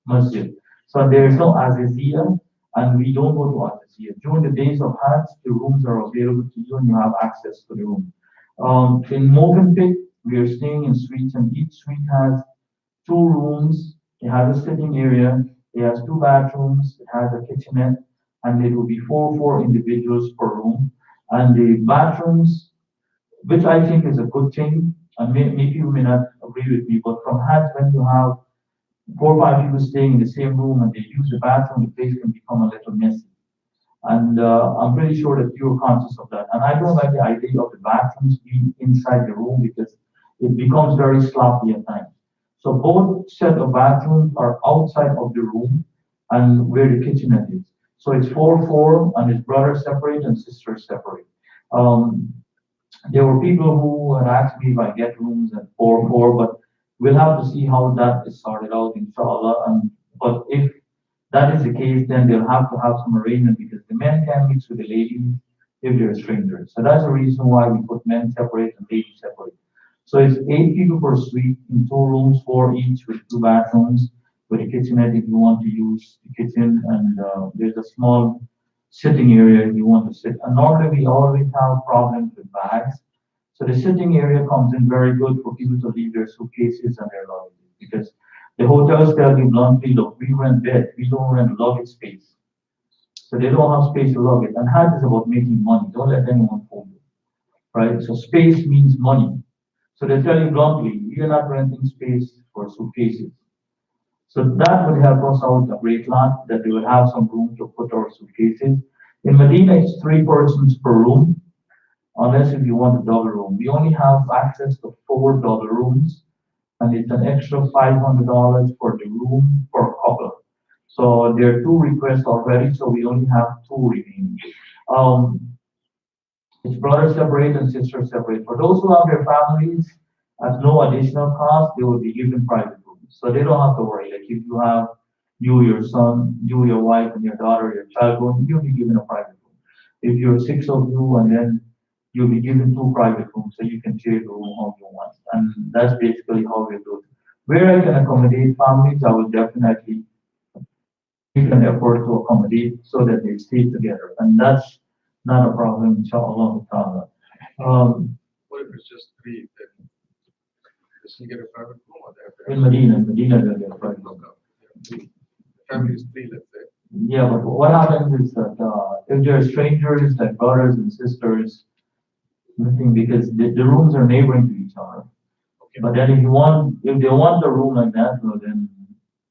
masjid. So there is no Azizia, and we don't go to Azizia. During the days of Hajj, the rooms are available to you and you have access to the room. In Movenpick, we are staying in suites, and each suite has 2 rooms. It has a sitting area. It has 2 bathrooms. It has a kitchenette, and it will be four individuals per room. And the bathrooms, which I think is a good thing, and maybe you may not agree with me, but from Hajj, when you have 4 or 5 people staying in the same room and they use the bathroom, the place can become a little messy. And I'm pretty sure that you're conscious of that. And I don't like the idea of the bathrooms being inside the room because it becomes very sloppy at times. So both set of bathrooms are outside of the room and where the kitchenette is. So it's 4-4, and it's brothers separate and sisters separate. Um, there were people who had asked me if I get rooms at 4-4, but we'll have to see how that is sorted out, inshallah. But if that is the case, then they'll have to have some arrangement because the men can mix with the ladies if they're strangers. So that's the reason why we put men separate and ladies separate. So it's 8 people per suite in 2 rooms, 4 each with 2 bathrooms, with a kitchenette if you want to use the kitchen, and there's a small sitting area if you want to sit. And normally we always have problems with bags. So the sitting area comes in very good for people to leave their suitcases and their luggage because the hotels tell you bluntly, look, we rent bed, we don't rent luggage space. So they don't have space to luggage. And Hajj is about making money. Don't let anyone fool you, right? So space means money. So they tell you bluntly, we are not renting space for suitcases. So that would help us out a great lot, that we would have some room to put our suitcases. In Medina, it's 3 persons per room, unless if you want a double room. We only have access to 4 double rooms, and it's an extra $500 for the room per couple. So there are 2 requests already, so we only have 2 remaining. Um, it's brothers separate and sisters separate. For those who have their families at no additional cost, they will be given private rooms. So they don't have to worry. Like if you have you, your son, you, your wife, and your daughter, your child going, you'll be given a private room. If you're 6 of you, and then you'll be given 2 private rooms, so you can share the room how you want. And that's basically how we do it. Where I can accommodate families, I will definitely make an effort to accommodate so that they stay together. And that's not a problem, inshallah ta'ala. Um, What if it's just 3? Then does he get a private room or they have to in Medina, they'll get a private room. The family is 3, let's say. Yeah, but what happens is that if they're strangers, like brothers and sisters, nothing, because the rooms are neighboring to each other. Okay. But then if they want a room like that, well, then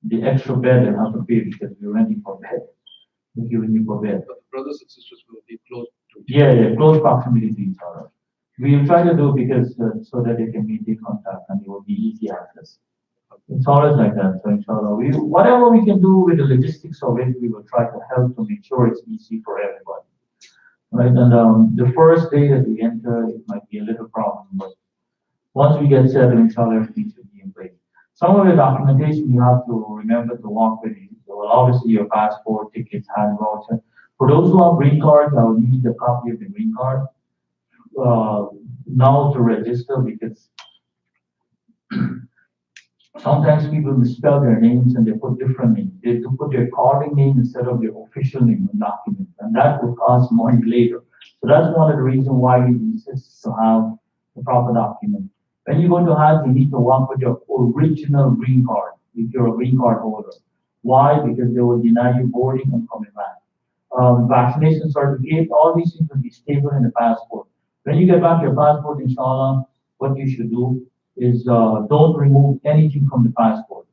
the extra bed they have to pay because we're renting for bed. We're giving you for bed. But the brothers and sisters will be close to each Yeah, close proximity to each other. We'll try to do because so that they can maintain contact and it will be easy access. It's always like that. So inshallah, whatever we can do with the logistics of it, we will try to help to make sure it's easy for everybody. Right, and the first day that we enter, it might be a little problem, but once we get settled, inshallah, everything should be in place. Some of the documentation you have to remember to walk with you. So, well, obviously your passport, tickets, hand voucher. For those who have green cards, I will need a copy of the green card now to register because Sometimes people misspell their names and they put different names. They do put their calling name instead of their official name in documents, and that will cost money later. So that's one of the reasons why we insist to have the proper document. When you go to Hajj, you need to walk with your original green card if you're a green card holder. Why? Because they will deny you boarding and coming back. Vaccination certificate, all these things will be stable in the passport. When you get back your passport, inshallah, what you should do is don't remove anything from the passport.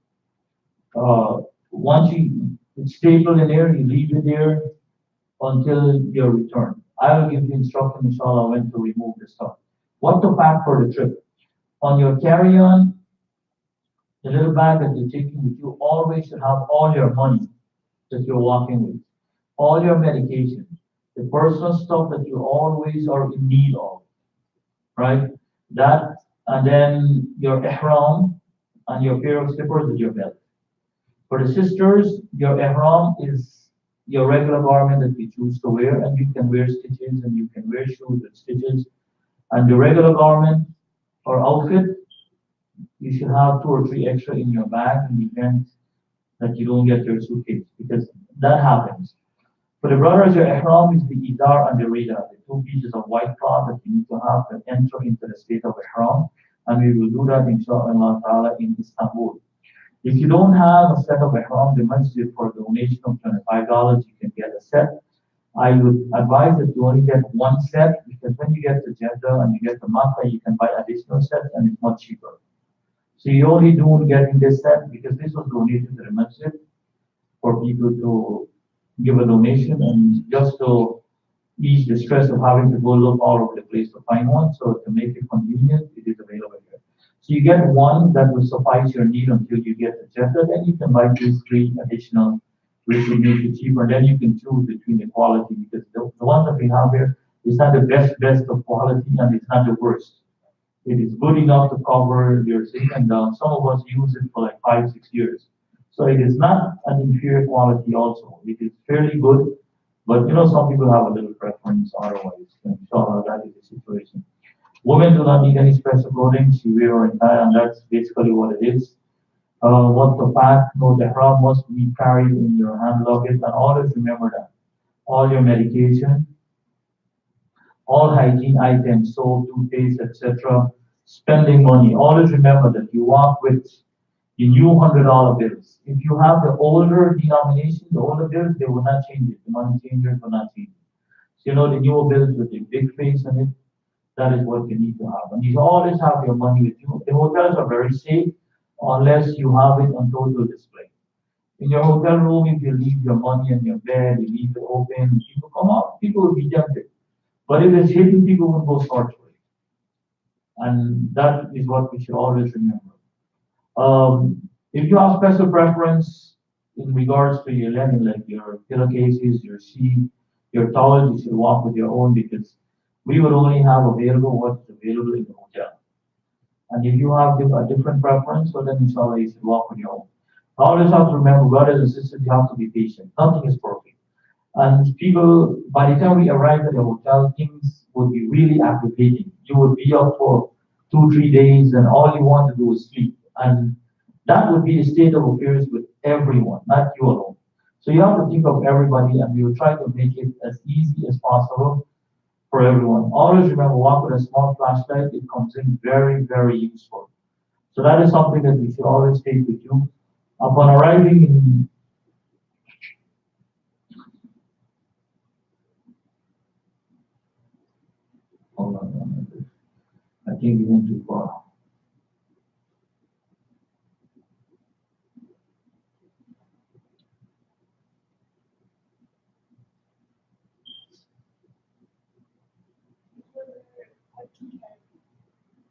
Once it's stable in there, you leave it there until your return. I will give you instruction, inshallah, when to remove the stuff. What to pack for the trip. On your carry-on, the little bag that you're taking with you always should have all your money that you're walking with, all your medication, the personal stuff that you always are in need of, right? That, and then your ihram and your pair of slippers with your belt. For the sisters, your ihram is your regular garment that you choose to wear, and you can wear stitches and you can wear shoes with stitches. And the regular garment or outfit, you should have two or three extra in your bag in the event that you don't get your suitcase, because that happens. For the brothers, your ihram is the idar and the rida, the two pieces of white cloth that you need to have to enter into the state of ihram. And we will do that inshallah ta'ala in Istanbul. If you don't have a set of ihram, the masjid for a donation of $25, you can get a set. I would advise that you only get one set, because when you get to Jeddah and you get to Makkah, you can buy additional sets and it's much cheaper. So you only do getting this set because this was donated to the masjid for people to give a donation and just to ease the stress of having to go look all over the place to find one. So to make it convenient, it is available here. So you get one that will suffice your need until you get the Jeddah. Then you can buy these three additional, which will make it cheaper. Then you can choose between the quality, because the one that we have here is not the best of quality and it's not the worst. It is good enough to cover your thing, and some of us use it for like 5, 6 years. So it is not an inferior quality also. It is fairly good, but some people have a little preference otherwise. Inshallah, that is the situation. Women do not need any special clothing. She wear her entire, and that's basically what it is. What to pack? No, the ihram must be carried in your hand luggage, and always remember that. All your medication, all hygiene items, soap, toothpaste, etc. Spending money. Always remember that you walk with the new $100 bills. If you have the older denomination, the older bills, they will not change it. The money changers will not change it. So the newer bills with the big face on it, that is what you need to have. And you always have your money with you. The hotels are very safe unless you have it on total display. In your hotel room, if you leave your money in your bed, you leave it open, people come out, people will be tempted. But if it's hidden, people will go search for it. And that is what we should always remember. If you have special preference in regards to your linen, like your pillowcases, your sheet, your towels, you should walk with your own, because we will only have available what's available in the hotel. And if you have a different preference, well then inshallah you should walk with your own. Always have to remember, brothers and sisters, you have to be patient. Nothing is perfect. And people, by the time we arrive at the hotel, things would be really aggravating. You would be up for 2, 3 days, and all you want to do is sleep. And that would be the state of affairs with everyone, not you alone. So you have to think of everybody, and we will try to make it as easy as possible for everyone. Always remember, walk with a small flashlight. It comes in very, very useful. So that is something that we should always take with you. Upon arriving in hold on a minute. I think we went too far.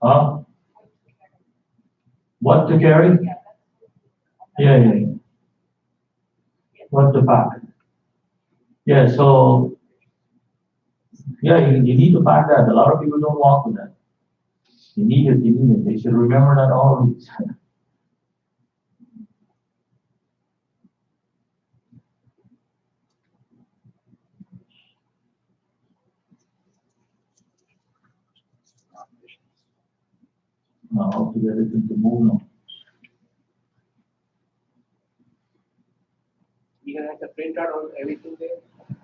Huh? What to carry? Yeah. What to pack? Yeah, so yeah, you need to pack that. A lot of people don't walk with that. You need it. They should remember that always. Now, how to get it into move now. You can have the printout of everything there.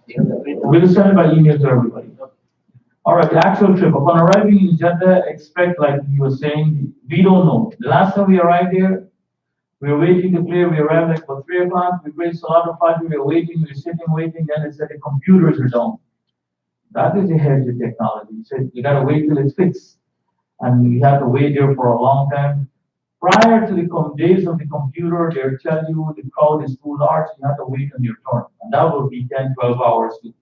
You have the printout. We'll send it by email to everybody. All right, the actual trip. Upon arriving in Jeddah, expect, like you were saying, we don't know. The last time we arrived there, we were waiting to clear. We arrived like about 3 o'clock. We prayed Salat al-Fajr. We were waiting. We were sitting, waiting. Then they said the computers are down. That is a hedge of technology. He said you got to wait till it's fixed. And we had to wait there for a long time. Prior to the days of the computer, they'll tell you the crowd is too large. You have to wait on your turn. And that will be 10, 12 hours too.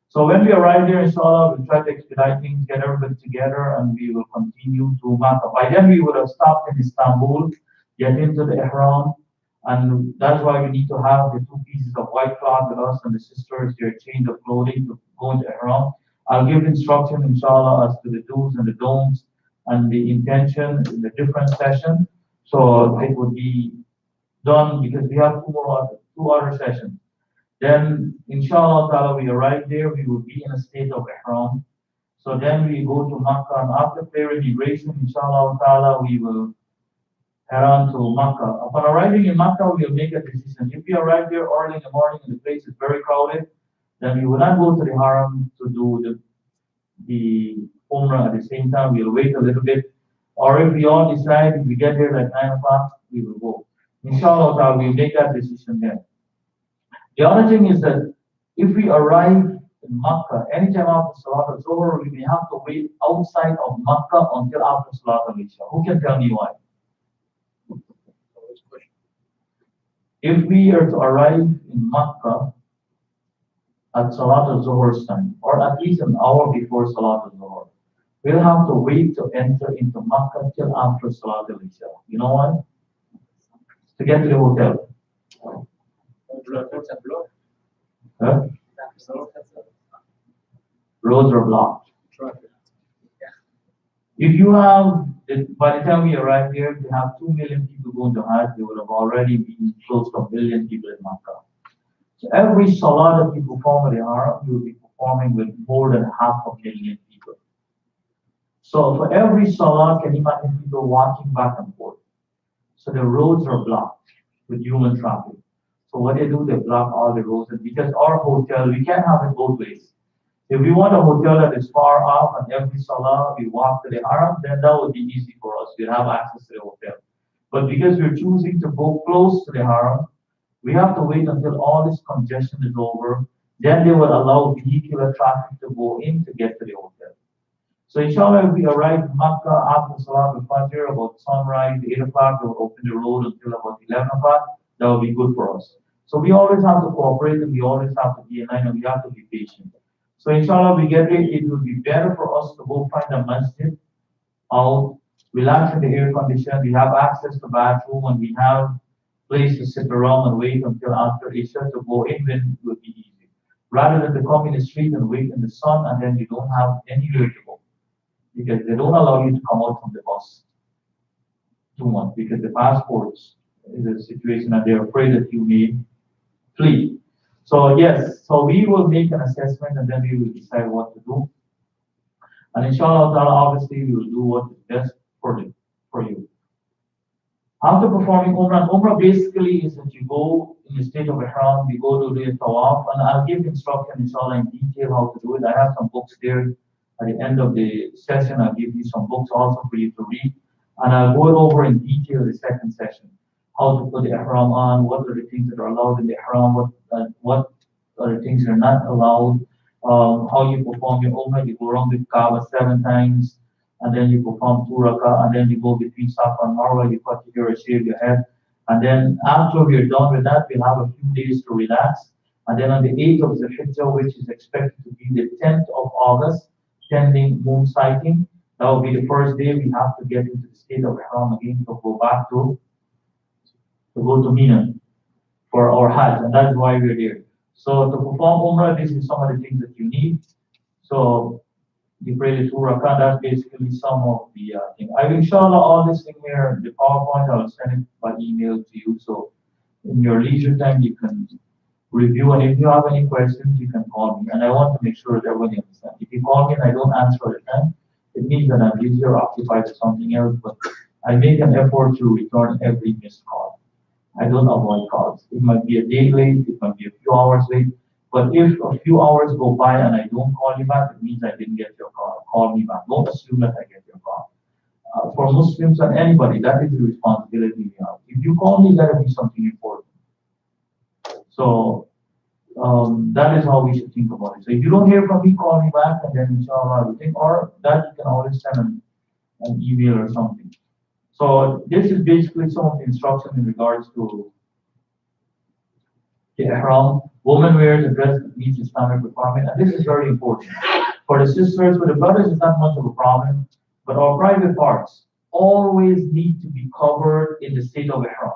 So when we arrive there, inshallah, we'll try to expedite things, get everybody together, and we will continue to Makkah. By then, we would have stopped in Istanbul, get into the Ihram, and that's why we need to have the 2 pieces of white cloth with us and the sisters, their change of clothing to go into Ihram. I'll give instruction, inshallah, as to the do's and the don'ts and the intention in the different session. So it would be done because we have 2 other sessions. Then, inshallah ta'ala, we arrive there, we will be in a state of ihram. So then we go to Makkah, and after clear immigration, inshallah ta'ala, we will head on to Makkah. Upon arriving in Makkah, we will make a decision. If we arrive there early in the morning and the place is very crowded, then we will not go to the haram to do the Umrah at the same time. We'll wait a little bit. Or if we all decide, if we get there at 9 o'clock, we will go. Inshallah ta'ala, we'll make that decision then. The other thing is that if we arrive in Makkah, anytime after Salat al-Zuhr, we may have to wait outside of Makkah until after Salat al-Isha. Who can tell me why? If we are to arrive in Makkah at Salat al-Zuhr's time, or at least an hour before Salat al-Zuhr, we'll have to wait to enter into Makkah till after Salat al-Isha. You know why? To get to the hotel. Huh? Roads are blocked. If you have, by the time we arrive here, we have 2 million people going to Hajj, there would have already been close to 1 billion people in Makkah. So every salah that you perform at the Haram, you will be performing with more than 500,000 people. So for every salah, can you imagine people walking back and forth? So the roads are blocked with human traffic. So what they do, they block all the roads. And because our hotel, we can't have it both ways. If we want a hotel that is far off and every salah we walk to the haram, then that would be easy for us. We'll have access to the hotel. But because we're choosing to go close to the haram, we have to wait until all this congestion is over. Then they will allow vehicular traffic to go in to get to the hotel. So inshallah, if we arrive in Makkah after Salat al-Fajr, about sunrise, 8 o'clock, they will open the road until about 11 o'clock. That will be good for us. So we always have to cooperate and we always have to be in line and we have to be patient. So inshallah, we get it. It will be better for us to go find a masjid out, relax in the air condition. We have access to bathroom and we have place to sit around and wait until after Isha to go in when it will be easy. Rather than to come in the street and wait in the sun and then you don't have anywhere to go. Because they don't allow you to come out from the bus too much because the passports is a situation and they're afraid that you may flee. So yes, so we will make an assessment and then we will decide what to do. And inshallah ta'ala, obviously we will do what is best for you. After performing Umrah, Umrah basically is that you go in the state of Ihram, you go to the Tawaf, and I'll give instruction inshallah in detail how to do it. I have some books there. At the end of the session, I'll give you some books also for you to read. And I'll go over in detail the second session. How to put the ihram on, what are the things that are allowed in the ihram, what are the things that are not allowed, how you perform your umrah. You go around the Kaaba 7 times, and then you perform 2 rakah, and then you go between Safa and Marwa, you cut your hair, shave your head. And then after we're done with that, we'll have a few days to relax. And then on the 8th of Zulhijjah, which is expected to be the 10th of August, pending moon sighting, that will be the first day we have to get into the state of ihram again to go back to go to Mina for our Hajj, and that's why we're there. So to perform Umrah, this is some of the things that you need. So you pray the 2 rakah, that's basically some of the thing. I will inshallah all this thing here, the PowerPoint, I will send it by email to you. So in your leisure time, you can review, and if you have any questions, you can call me. And I want to make sure that everyone understands. If you call me and I don't answer at the time, it means that I'm busy or occupied with something else, but I make an effort to return every missed call. I don't avoid calls. It might be a day late, it might be a few hours late, but if a few hours go by and I don't call you back, it means I didn't get your call. Call me back. Don't assume that I get your call. For Muslims and anybody, that is the responsibility we have. If you call me, that will be something important. So that is how we should think about it. So if you don't hear from me, call me back, and then inshallah I will think, or that you can always send an email or something. So this is basically some of the instruction in regards to the ihram. Woman wears a dress that meets Islamic requirement, and this is very important. For the sisters, for the brothers, it's not much of a problem, but our private parts always need to be covered in the state of ihram.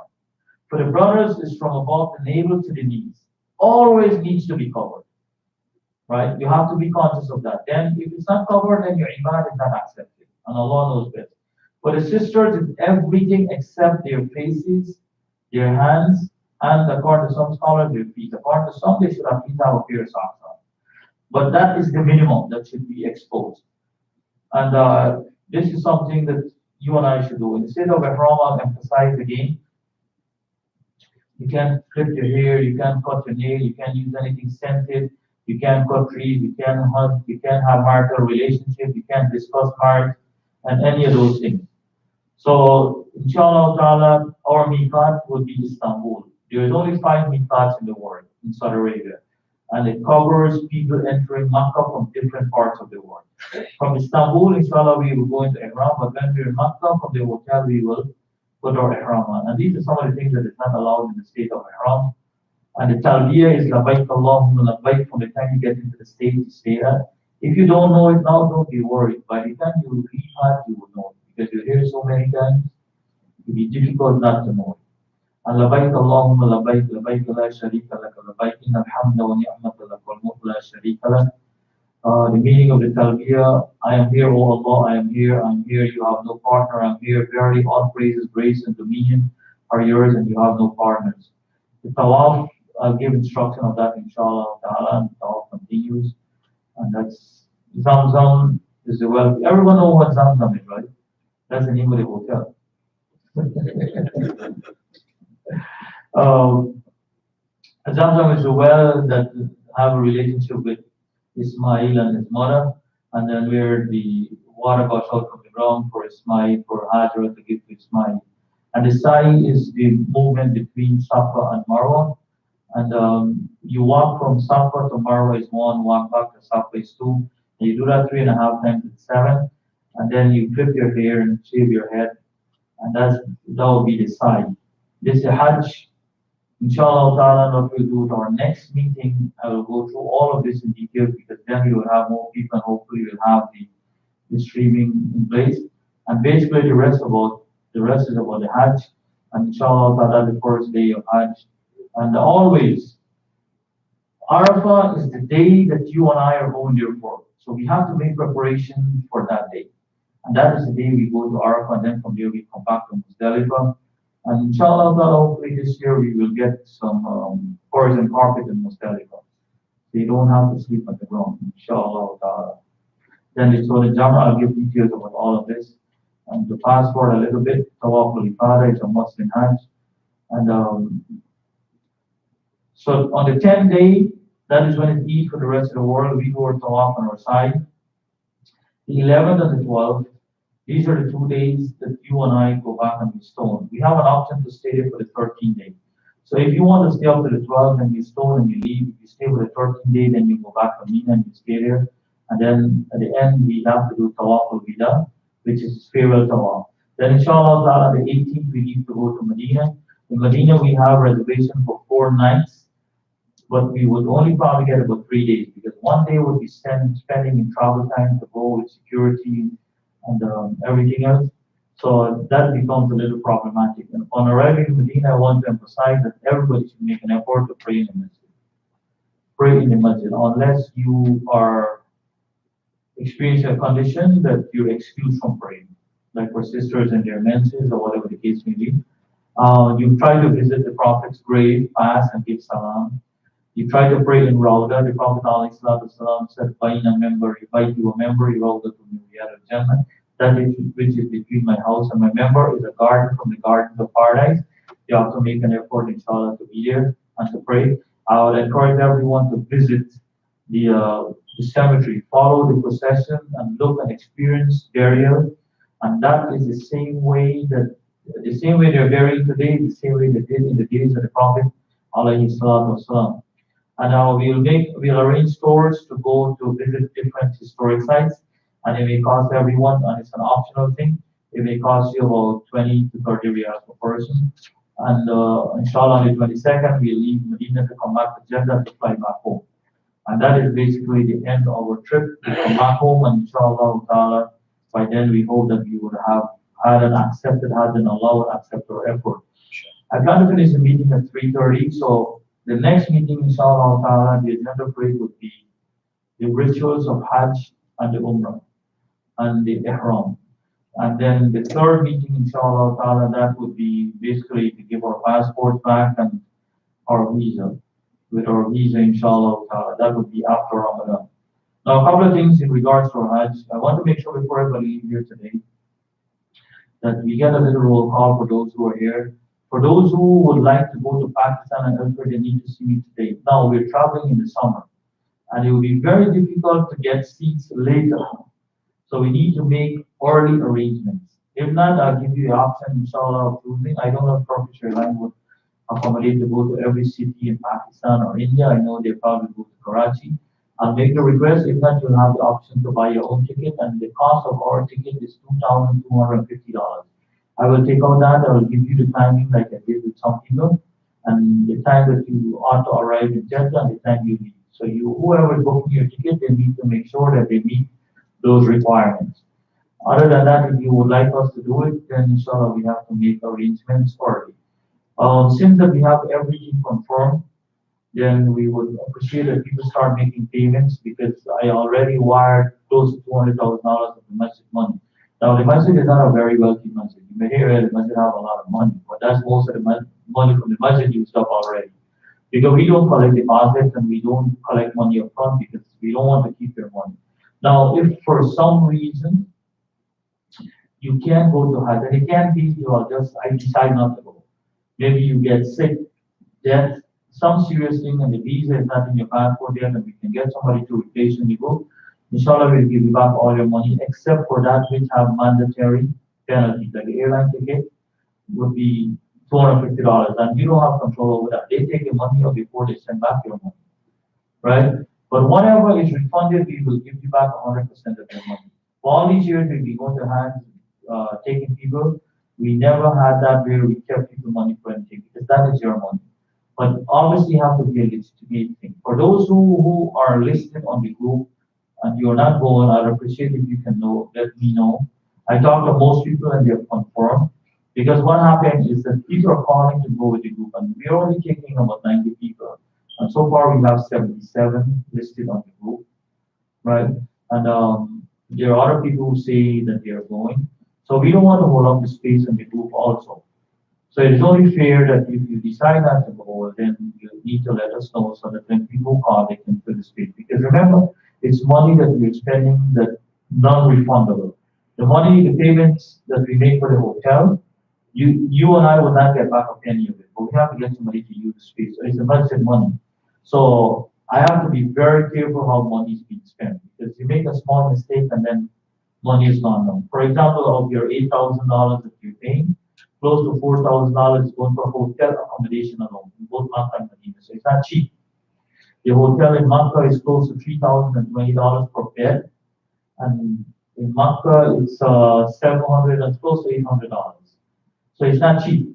For the brothers, it's from above the navel to the knees. Always needs to be covered, right? You have to be conscious of that. Then, if it's not covered, then your iman is not accepted, and Allah knows best. For the sisters, it's everything except their faces, their hands, and according to some scholars, their feet. According to some, they should at least have a pair of socks on. But that is the minimum that should be exposed. And this is something that you and I should do. Instead of ihram, I'll emphasize again, you can't clip your hair, you can't cut your nail, you can't use anything scented, you can't cut trees, you can't hunt, you can't have marital relationship, you can't discuss marriage, and any of those things. So, inshallah ta'ala, our miqat would be Istanbul. There is only 5 miqats in the world, in Saudi Arabia. And it covers people entering Makkah from different parts of the world. From Istanbul, inshallah, we will go into Ihram, but when we're in Makkah, from the hotel, we will put our Ihram on. And these are some of the things that is not allowed in the state of Ihram. And the talbiyah is labbaik Allahumma labbaik from the time you get into the state to say that. If you don't know it now, don't be worried. By the time you read that, you will know it. Because you hear it so many times, it will be difficult not to know it. And labbaik Allahumma labbaik labbaik la sharika lak labbaik innal hamda wa ni'mata lak wal mulku la sharika lak. The meaning of the talbiyah, I am here, O Allah, I am here, you have no partner, I am here, verily all praises, grace and dominion are yours and you have no partners. The tawaf, I'll give instruction of that inshallah ta'ala, and the tawaf continues. And that's Zamzam is the well. Everyone know what Zamzam is, right? That's the name of the hotel. Zamzam is a well that have a relationship with Ismail and his mother, and then where the water goes out from the ground for Ismail, for Hajra to give to Ismail. And the Sa'i is the movement between Safa and Marwa. And you walk from Safa to Marwa is 1, walk back to Safa is 2. And you do that 3.5 times, it's 7. And then you clip your hair and shave your head. And that will be the Sa'i. This is Hajj. Inshallah ta'ala, what we'll do at our next meeting, I will go through all of this in detail because then we will have more people and hopefully we'll have the streaming in place. And basically the rest is about the Hajj. And inshallah ta'ala, the first day of Hajj. And always, Arafah is the day that you and I are going there for. So we have to make preparation for that day. And that is the day we go to Arafah, and then from there we come back to Muzdalifah. And inshallah, hopefully this year we will get some horizon carpet in Muzdalifah. So you don't have to sleep on the ground, inshallah ta'ala. Then it's on the Jamrah, I'll give details about all of this. And to fast forward a little bit, Tawaf al-Ifadah is a Muslim Hajj. And so on the 10th day, that is when it's Eid for the rest of the world. We do our Tawaf on our side. The 11th and the 12th, these are the 2 days that you and I go back and be stoned. We have an option to stay there for the 13th day. So if you want to stay up to the 12th and you stone and you leave, if you stay for the 13th day, then you go back to Mina and you stay there. And then at the end, we have to do Tawaf al-Wida, which is farewell Tawaf. Then inshallah, on the 18th, we need to go to Medina. In Medina, we have reservation for 4 nights. But we would only probably get about 3 days because 1 day would be spending in travel time to go with security and everything else. So that becomes a little problematic. And upon arriving in Medina, I want to emphasize that everybody should make an effort to pray in the masjid. Pray in the masjid unless you are experiencing a condition that you're excused from praying, like for sisters and their menses or whatever the case may be. You try to visit the Prophet's grave, fast and give salam. You try to pray in Rawda. The Prophet ﷺ said, "Bain a member, invite you a member, Rawda to Riyadh al-Jannah. That is which is between my house and my member is a garden from the gardens of paradise." You have to make an effort, inshallah, to be there and to pray. I would encourage everyone to visit the cemetery, follow the procession, and look and experience burial. And that is the same way they're buried today, the same way they did in the days of the Prophet, alayhi salatu wasalam. And now we'll arrange tours to go to visit different historic sites, and it may cost everyone, and it's an optional thing. It may cost you about 20 to 30 riyals per person. And inshallah, on the 22nd, we'll leave Medina to come back to Jeddah to fly back home. And that is basically the end of our trip. We come back home, and inshallah ta'ala, by then we hope that we would have had an accepted Hajj and Allah would accept our effort. I plan to finish the meeting at 3:30, so the next meeting, inshallah ta'ala, the agenda for it would be the rituals of Hajj and the Umrah and the Ihram. And then the third meeting, inshallah ta'ala, that would be basically to give our passport back and our visa. With our visa, inshallah ta'ala, that would be after Ramadan. Now, a couple of things in regards to our Hajj. I want to make sure before everybody leaves here today that we get a little roll call for those who are here. For those who would like to go to Pakistan and elsewhere, they need to see me today. Now, we're traveling in the summer, and it will be very difficult to get seats later. So we need to make early arrangements. If not, I'll give you the option, inshallah, of choosing. I don't know if Turkish Airlines would accommodate to go to every city in Pakistan or India. I know they probably go to Karachi. I'll make the request. If not, you'll have the option to buy your own ticket, and the cost of our ticket is $2,250. I will take out that. I will give you the timing like I did with some people, and the time that you ought to arrive in Jeddah and the time you leave. So whoever is booking your ticket, they need to make sure that they meet those requirements. Other than that, if you would like us to do it, then inshallah we have to make arrangements early. Since that we have everything confirmed, then we would appreciate that people start making payments because I already wired close to $200,000 of the masjid money. Now the masjid is not a very wealthy masjid. You may hear the masjid have a lot of money, but that's most of the money from the masjid used up already. Because we don't collect deposits and we don't collect money up front because we don't want to keep your money. Now, if for some reason you can't go to Hajj, and it can't be I decide not to go. Maybe you get sick, death, some serious thing, and the visa is not in your passport yet, and we can get somebody to replace when you go. Inshallah, we'll give you back all your money except for that which have mandatory penalties. Like the airline ticket would be $250, and you don't have control over that. They take your money out before they send back your money, right? But whatever is refunded, we will give you back 100% of your money. For all these years we've been going to Hajj, taking people, we never had that where we kept people money for anything because that is your money. But obviously you have to be a legitimate thing. For those who are listed on the group and you're not going, I'd appreciate if you can let me know. I talked to most people and they're confirmed. Because what happened is that people are calling to go with the group and we're only taking about 90 people. And so far we have 77 listed on the group, right? And there are other people who say that they are going. So we don't want to hold up the space in the group also. So it is only fair that if you decide not to go, then you need to let us know so that when people call, they can fill the space. Because remember, it's money that we're spending that non-refundable. The money, the payments that we make for the hotel, you and I will not get back a penny of it, but we have to get somebody to use the space. So it's a budget money. So I have to be very careful how money is being spent because you make a small mistake and then money is gone now. For example, of your $8,000 that you're paying, close to $4,000 is going for hotel accommodation alone in both Makkah and Medina. So it's not cheap. The hotel in Makkah is close to $3,020 per bed, and in Makkah it's $700 and close to $800. So it's not cheap.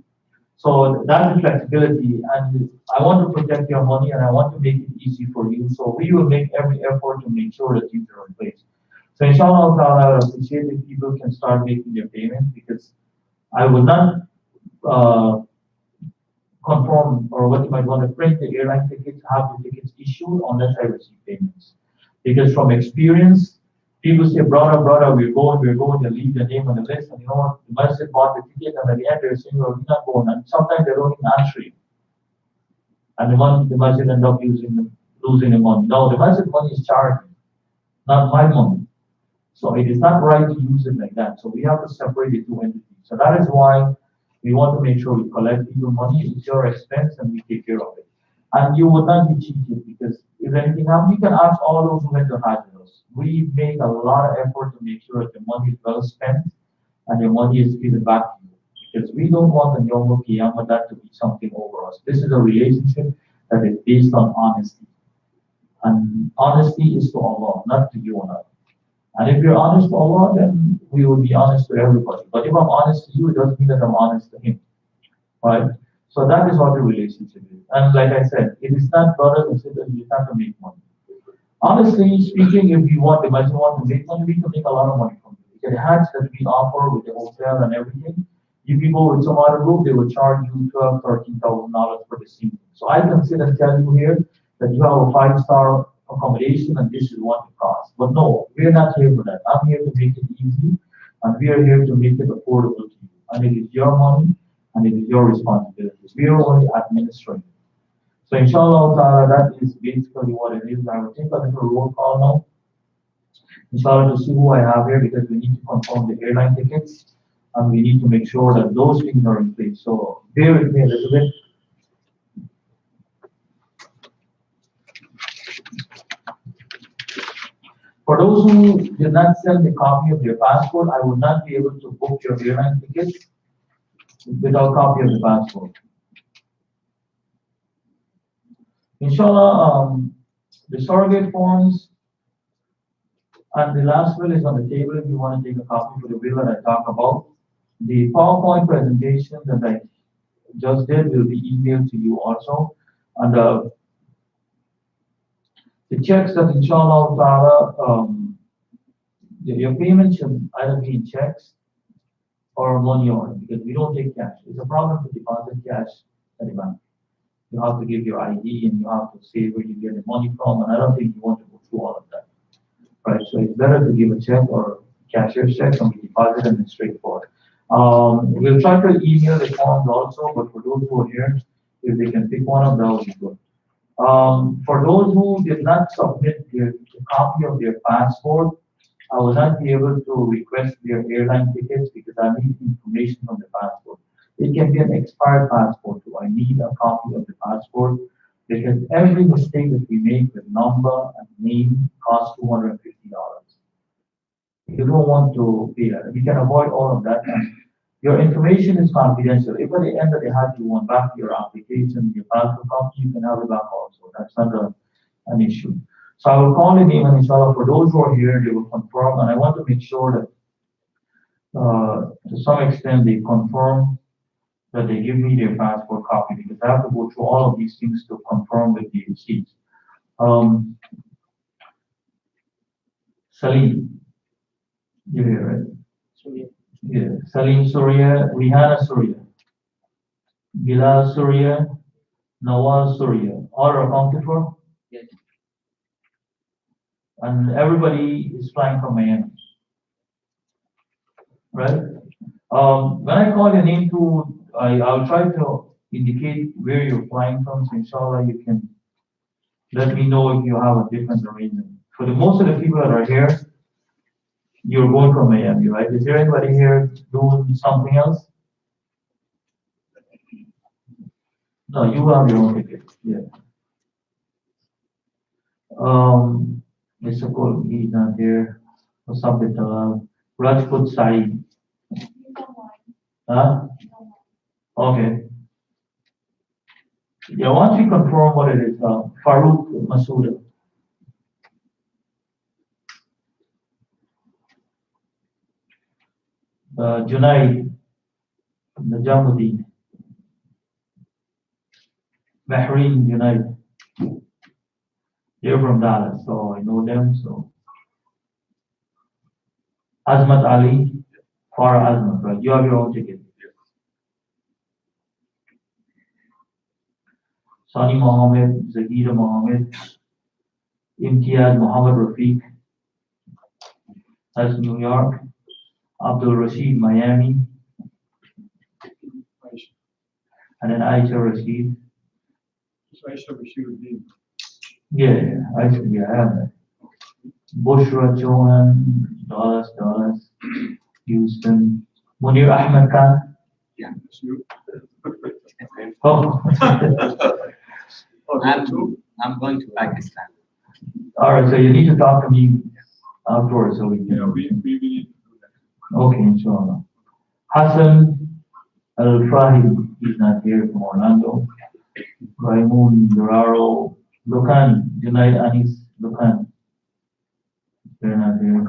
So that's the flexibility, and I want to protect your money and I want to make it easy for you. So we will make every effort to make sure that things are in place. So inshallah, I would appreciate if people can start making their payments because I would not confirm or what you might want to print the airline tickets, have the tickets issued unless I receive payments. Because from experience, people say, brother, we're going, they leave the name on the list, and you know what, the masjid bought the ticket, and at the end they're saying, well, we're not going, and sometimes they don't even answer you. and the masjid end up losing the money. No, the masjid money is charged, not my money. So it is not right to use it like that. So we have to separate the two entities. So that is why we want to make sure we collect your money. It's your expense and we take care of it. And you would not be cheated because if anything happens, you can ask all those who went to Hajj with us. We make a lot of effort to make sure that the money is well spent and your money is given back to you. Because we don't want the Yom Kiyama that to be something over us. This is a relationship that is based on honesty. And honesty is to Allah, not to you and I. And if you're honest to Allah, then we will be honest to everybody. But if I'm honest to you, it doesn't mean that I'm honest to Him. Right? So that is what the relationship is. And like I said, it is not brothers and sisters, we have to make money. Honestly speaking, if you want, if I want to make money, we can make a lot of money from it. The Hajj that we offer with the hotel and everything, if you go with some other group, they will charge you $12,000, $13,000 for the same thing. So I can sit and tell you here that you have a five-star accommodation and this is what it costs. But no, we're not here for that. I'm here to make it easy and we are here to make it affordable to you. And it is your money and it is your responsibility. We are only administering. So inshallah ta'ala, that is basically what it is. I will take a little roll call now. Inshallah to see who I have here because we need to confirm the airline tickets and we need to make sure that those things are in place. So bear with me a little bit. For those who did not send a copy of their passport, I will not be able to book your airline tickets without a copy of the passport. Inshallah, the surrogate forms and the last will is on the table if you want to take a copy for the will that I talk about. The PowerPoint presentation that I just did will be emailed to you also. And the checks that inshallah ta'ala, your payment should either be in checks or money order because we don't take cash. It's a problem to deposit cash at the bank. You have to give your ID and you have to say where you get the money from, and I don't think you want to go through all of that. Right? So it's better to give a check or cashier's check and we deposit them straightforward. We'll try to email the forms also, but for those who are here, if they can pick one of that would be good. For those who did not submit a copy of their passport, I will not be able to request their airline tickets because I need information from the passport. It can be an expired passport, so I need a copy of the passport because every mistake that we make with number and name costs $250. You don't want to pay that. We can avoid all of that. And your information is confidential. If at the end of the Hajj you want back your application, your passport copy, you can have it back also. That's not an issue. So I will call the name and inshallah for those who are here, they will confirm. And I want to make sure that to some extent they confirm that they give me their passport copy because I have to go through all of these things to confirm with the receipts. Salim, you're here, right? Surya. Yeah. Salim Surya, Rihanna Surya, Bilal Surya, Nawaz Surya. All are accounted for? Yes. And everybody is flying from Miami, right? When I call your name to, I'll try to indicate where you're flying from, so inshallah you can let me know if you have a different arrangement. For the most of the people that are here, you're going from Miami, right? Is there anybody here doing something else? No, you have your own ticket, yeah. Mr. Cole, he's not here. What's up with Rajput Saeed? Huh? Okay. Yeah, once we confirm what it is, Farouk Masouda. Junaid Najamuddin. Bahrain Junaid. They're from Dallas, so I know them. So Azmat Ali, Farah Azmat, right? You have your own ticket. Sani Mohammed, Zagira Mohammed, Imtiaz Muhammad Rafiq, that's New York. Abdul Rashid, Miami. And then Aisha Rashid. Aisha Bashiruddin. Yeah, I should, yeah, I have that. Bushra, Johan, Dallas, Houston, Munir Ahmed Khan. It's you. Oh, Oh, I'm going to Pakistan. all right. So you need to talk to me afterwards, so we can. yeah, we need to do that. Okay, inshallah. Hassan Al-Fahid, he's not here from Orlando. Raimun Duraro, Lukan, Junaid Anis, Lukan. They're not here.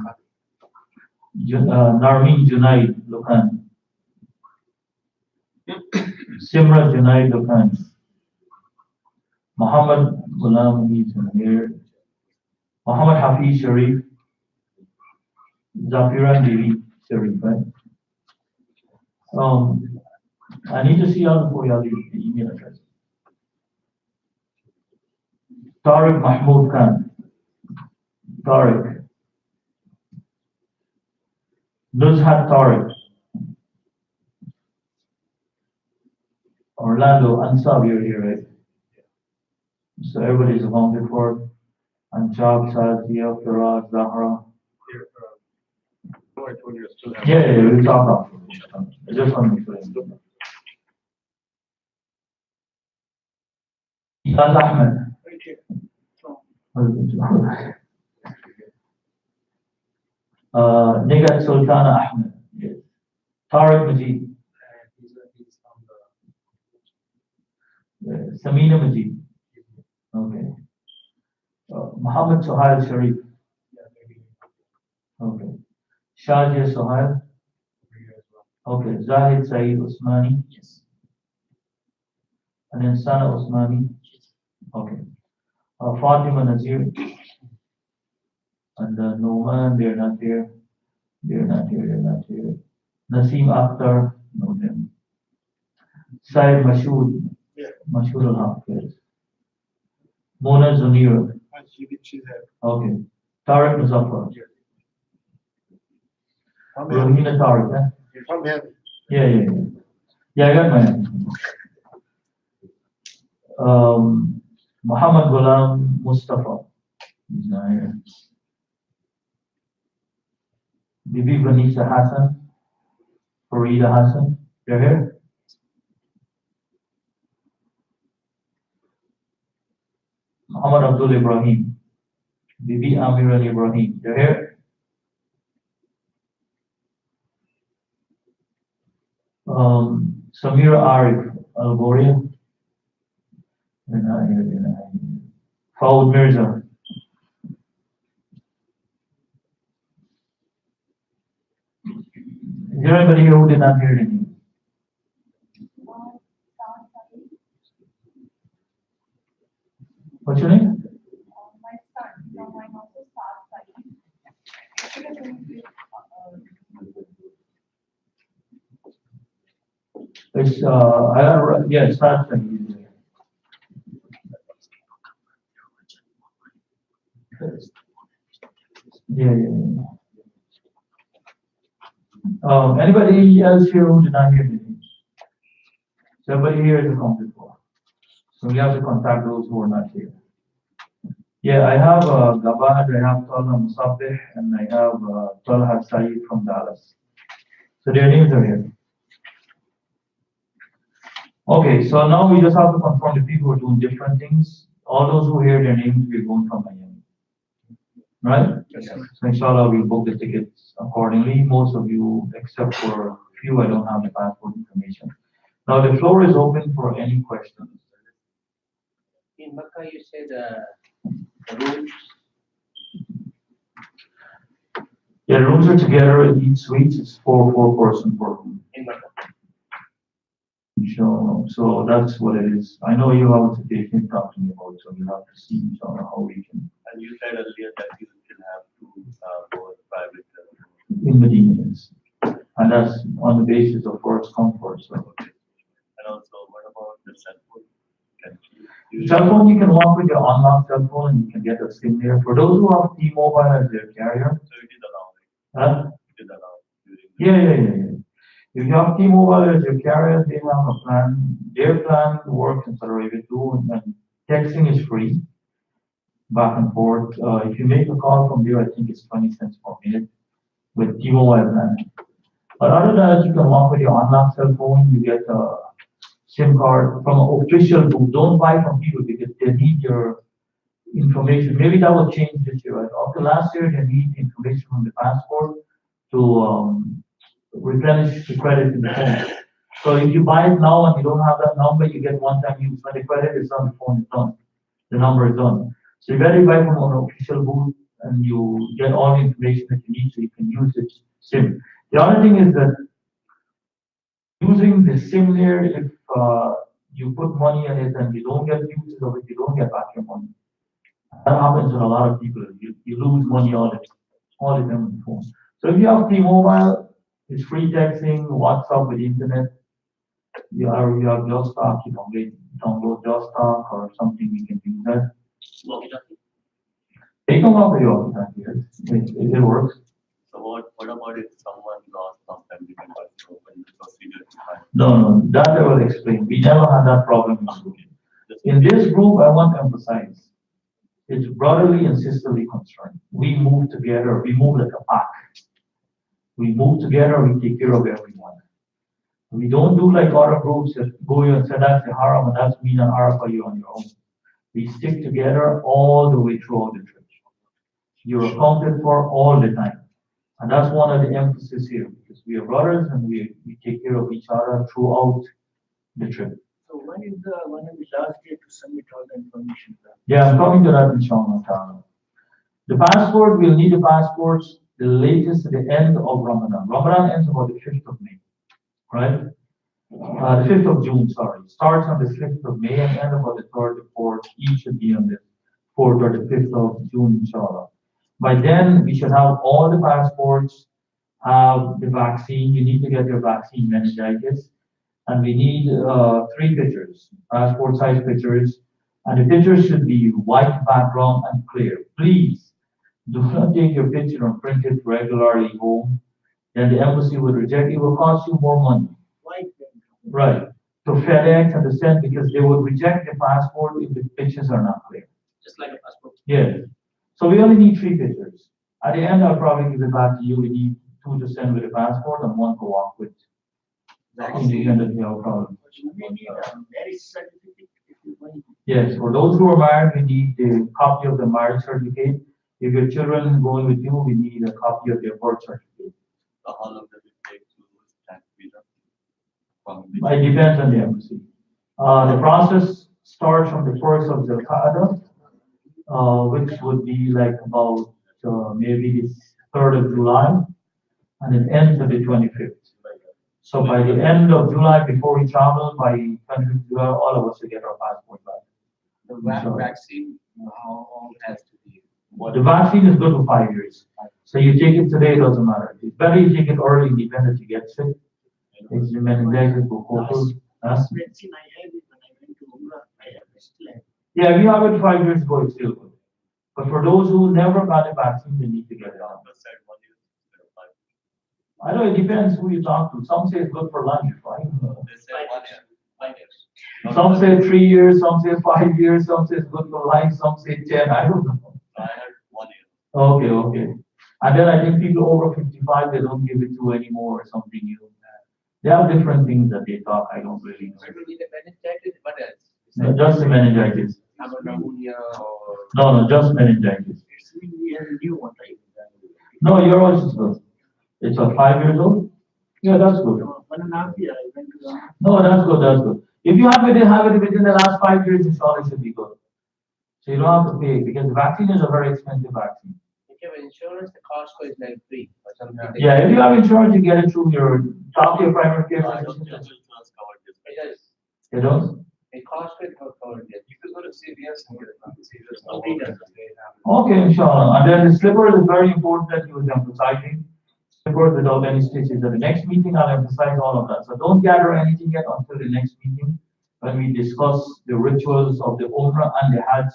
Narmin Junaid, Lukan. Simra Junaid, Lukan. Muhammad Ghulam, he's not here. Muhammad Hafiz Sharif, Zafiran Devi Sharif, right? I need to see all the the email address. Tariq Mahmoud Khan. Tariq. Nuzhat Tariq. Orlando Ansab, you're here, right? So everybody's accounted for. Anshab, Shazia, Firaz, Zahra. Here, no, I told you I still have. Yeah, we'll talk after. I just want to make sure. Iyad Ahmed. Nigat Sultana Ahmed. Yes. Tariq Majid. Samina Majid. Okay. Muhammad Suhail Sharif. Okay. Shahjah Suhail. Okay. Zahid Saeed Usmani. Yes. And then Sana Usmani. Okay. Fatima Nazir. And Noman, they're not here. They're not here. Naseem Akhtar, know them. Syed Mashood. Mashood al-Hafiz. Mona Zunir. She's there. Okay. Tariq Muzaffar. Rohina Tariq, eh? From here. Yeah. Yeah, I got mine. Muhammad Ghulam Mustafa. He's not here. Bibi Vanisa Hassan. Farida Hassan. You're here? Muhammad Abdul Ibrahim. Bibi Amiran Ibrahim. You're here? Samira Arif Al-Boria. You're not here. Fawad Mirza. Is there anybody here who did not hear anything? What's your name? My son, from my house is It's yeah, it's not yeah. Anybody else here who did not hear anything? So everybody here is accounted for. So we have to contact those who are not here. Yeah, I have Gabad, I have Talha Musabih, and I have Talha Saeed from Dallas. So their names are here. Okay, so now we just have to confirm the people who are doing different things. All those who hear their names, we're going from Miami. Right? Yes. So inshallah, we'll book the tickets accordingly. Most of you, except for a few, I don't have the passport information. Now the floor is open for any questions. In Makkah, you said rooms. Yeah, rooms are together in each suite. It's four person per room. In Makkah. So that's what it is. I know you have a situation talking about, so you have to see how we can. And you said earlier that you can have two more private In Medina, yes. And that's on the basis of first comfort. So. and also what about the cell phone? Can Cell phone, you can walk with your unlocked cell phone and you can get a SIM there. For those who have T-Mobile as their carrier, so it is allowed. huh? It is allowed during the Yeah. If you have T-Mobile as your carrier, they have a plan. Their plan works in Saudi Arabia too, and Texting is free, back and forth. If you make a call from there, I think it's 20 cents per minute with T-Mobile plan. But other than that, you can walk with your unlocked cell phone. You get a SIM card from an official who don't buy from people because they need your information. Maybe that will change this year. Right? After last year, they need information from the passport to replenish the credit in the phone. So if you buy it now and you don't have that number, you get one-time use. When the credit is on the phone, it's done. The number is done. So you better buy from an official booth and you get all the information that you need so you can use it SIM. The other thing is that using the SIM there, if you put money in it and you don't get uses of it, you don't get back your money. That happens with a lot of people. You lose money all the time on the phone. So if you have T-Mobile, it's free texting, WhatsApp with internet. You have Just Talk, you can download Just Talk or something, you can do that. They come up with your here. It works. So what about if someone lost some family members to open the procedure to find? No, that I will explain. We never had that problem in this group. In this group, I want to emphasize, it's brotherly and sisterly concern. We move together, we move like a pack. We move together, we take care of everyone. We don't do like other groups that go here and say that's the haram and that's mean and Arafah you on your own. We stick together all the way throughout the trip. You're accounted for all the time. And that's one of the emphasis here because we are brothers and we take care of each other throughout the trip. So when is the last day to submit all the information? Yeah, I'm coming to that inshallah ta'ala. The passport, we'll need the passports the latest at the end of Ramadan. Ramadan ends about the 5th of May, right? The 5th of June, sorry. Starts on the 5th of May and ends about the 3rd or 4th. Each should be on the 4th or the 5th of June, inshallah. By then, we should have all the passports, have the vaccine. You need to get your vaccine meningitis. And we need 3 pictures, passport size pictures. And the pictures should be white background and clear. Please do not take your picture and print it regularly home. Then the embassy will reject it. It will cost you more money. Right. To FedEx and to send because they would reject the passport if the pictures are not clear. Just like a passport. Yes. So we only need 3 pictures. At the end, I'll probably give it back to you. We need 2 to send with the passport and 1 to walk with. Independent problem. Marriage certificate if you want. Yes, for those who are married, we need the copy of the marriage certificate. If your children going with you, we need a copy of their birth certificate. So how long does it take to stamp visa? It depends on the embassy. The process starts from the 1st of Zulqa'dah, which would be like about maybe the 3rd of July, and it ends at the 25th. So by the end of July, before we travel, by 25th July, all of us will get our passport back. The vaccine, how long has to be? The vaccine is good for 5 years. So you take it today, it doesn't matter. It's better you take it early, independent to get sick. It's the meningitis for cold. Vaccine I had it when I went to Umrah. I have it still. Yeah, if you have it 5 years ago, it's still good. But for those who never got a vaccine, they need to get it on. Doctor said 1 year instead of 5 years. I know it depends who you talk to. Some say it's good for life, right? They said 1 year. 5 years. Some say 3 years, some say 5 years, some say it's good for life, some say 10. I don't know. I had 1 year. Okay. And then I think people over 55, they don't give it to anymore or something new. They have different things that they talk. I don't really know. So it will be the meningitis, what else? No, just the meningitis. Pneumonia or. No, just meningitis. It's really a new one, right? No, yours is good. It's 5 years old? Yeah, that's good. 1.5 years, I went to the. No, that's good. If you have it within the last 5 years, inshallah, it should be good. So you don't have to pay because the vaccine is a very expensive vaccine. If you have insurance, the Costco is like free or something. Yeah, if you have insurance, you get it through your talk to your primary care I don't physician. think insurance covered this. It does. You don't? In Costco, it's not covered yet. You could go to CVS and get it. CVS. Okay. Nobody does. Okay, inshallah. And then the slippers is very important that you was emphasizing. Slippers without any stitches. At the next meeting, I'll emphasize all of that. So don't gather anything yet until the next meeting when we discuss the rituals of the Umrah and the Hajj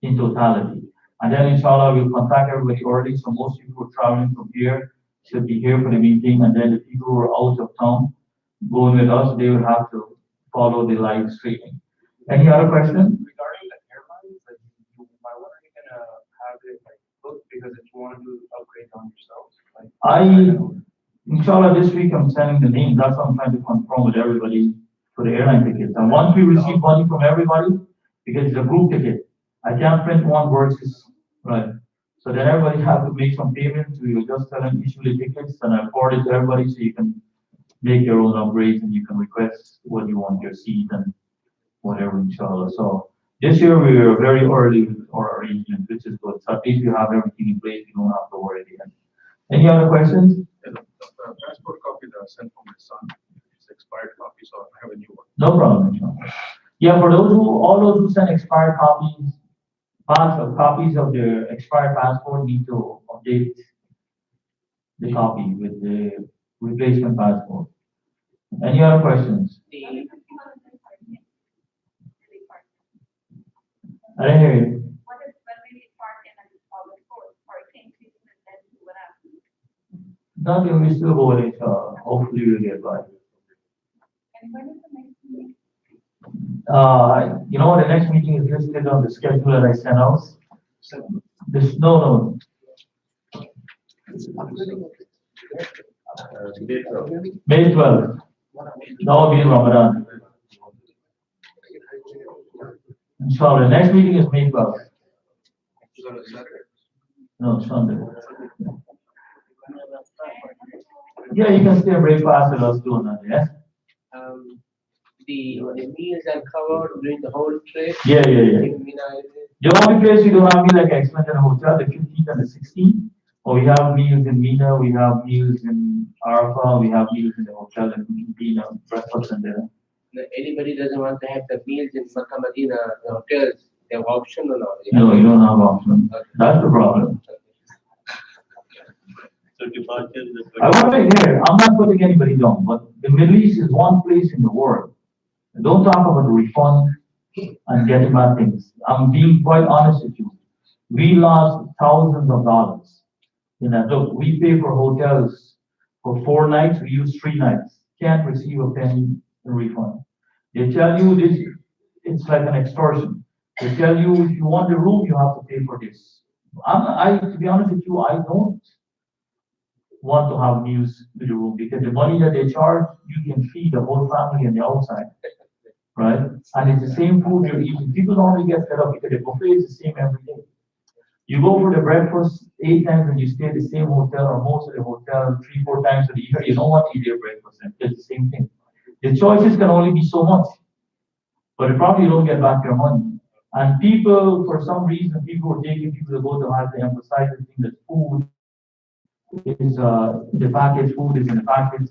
in totality. And then inshallah, we'll contact everybody early. So most people who are traveling from here should be here for the meeting. And then the people who are out of town going with us, they will have to follow the live streaming. Any other question? Regarding the air because if you want to do upgrade on yourselves, like. Inshallah, this week I'm sending the name. That's what I'm trying to confirm with everybody for the airline tickets. And once we receive money from everybody, because it's a group ticket, I can't print one versus, right? So then everybody has to make some payments. We will just tell them issue the tickets and I forward it to everybody so you can make your own upgrades and you can request what you want your seat and whatever, inshallah. So this year we were very early with our arrangement, which is good. So at least we have everything in place. You don't have to worry again. Any other questions? The passport copy that I sent from my son, it's expired copy, so I have a new one. No problem, inshallah. Yeah, for all those who send expired copies of their expired passport need to update the copy with the replacement passport. Any other questions? The, I didn't hear you. What is when we park in an public court or can season and then do what happens? Nothing, we still go with it, hopefully we'll get by. And when is the next meeting? You know, the next meeting is listed on the schedule that I sent out. No. May 12th. That will be in Ramadan. Inshallah, the next meeting is May 12th. Is that a Saturday? No, Sunday. Yeah, you can stay breakfast with us too, yeah? the meals are covered during the whole trip. Yeah. In Mina, is it? The only place we don't have meal like I explained in the hotel, the 15th and the 16th. Or we have meals in Mina, we have meals in Arafah, we have meals in the hotel in Medina, breakfast and dinner. Anybody doesn't want to have the meals in Makkah, Medina, the hotels, they have option or not? No, you don't have option. That's the problem. So departure is the I want to hear, I'm not putting anybody down, but the Middle East is one place in the world. Don't talk about the refund and getting bad things. I'm being quite honest with you. We lost thousands of dollars. You know, look, we pay for hotels for 4 nights, we use 3 nights. Can't receive a penny in refund. They tell you this, it's like an extortion. They tell you if you want the room, you have to pay for this. To be honest with you, I don't want to have meals with the room because the money that they charge, you can feed the whole family on the outside, right? And it's the same food you're eating. People don't really get fed up because the buffet is the same every day. You go for the breakfast 8 times and you stay at the same hotel or most of the hotel 3-4 times a year. You don't want to eat their breakfast and it's the same thing. The choices can only be so much, but you probably don't get back your money. And people, for some reason, people were taking people to go to Hajj, they emphasize the thing that food is the package, food is in the package.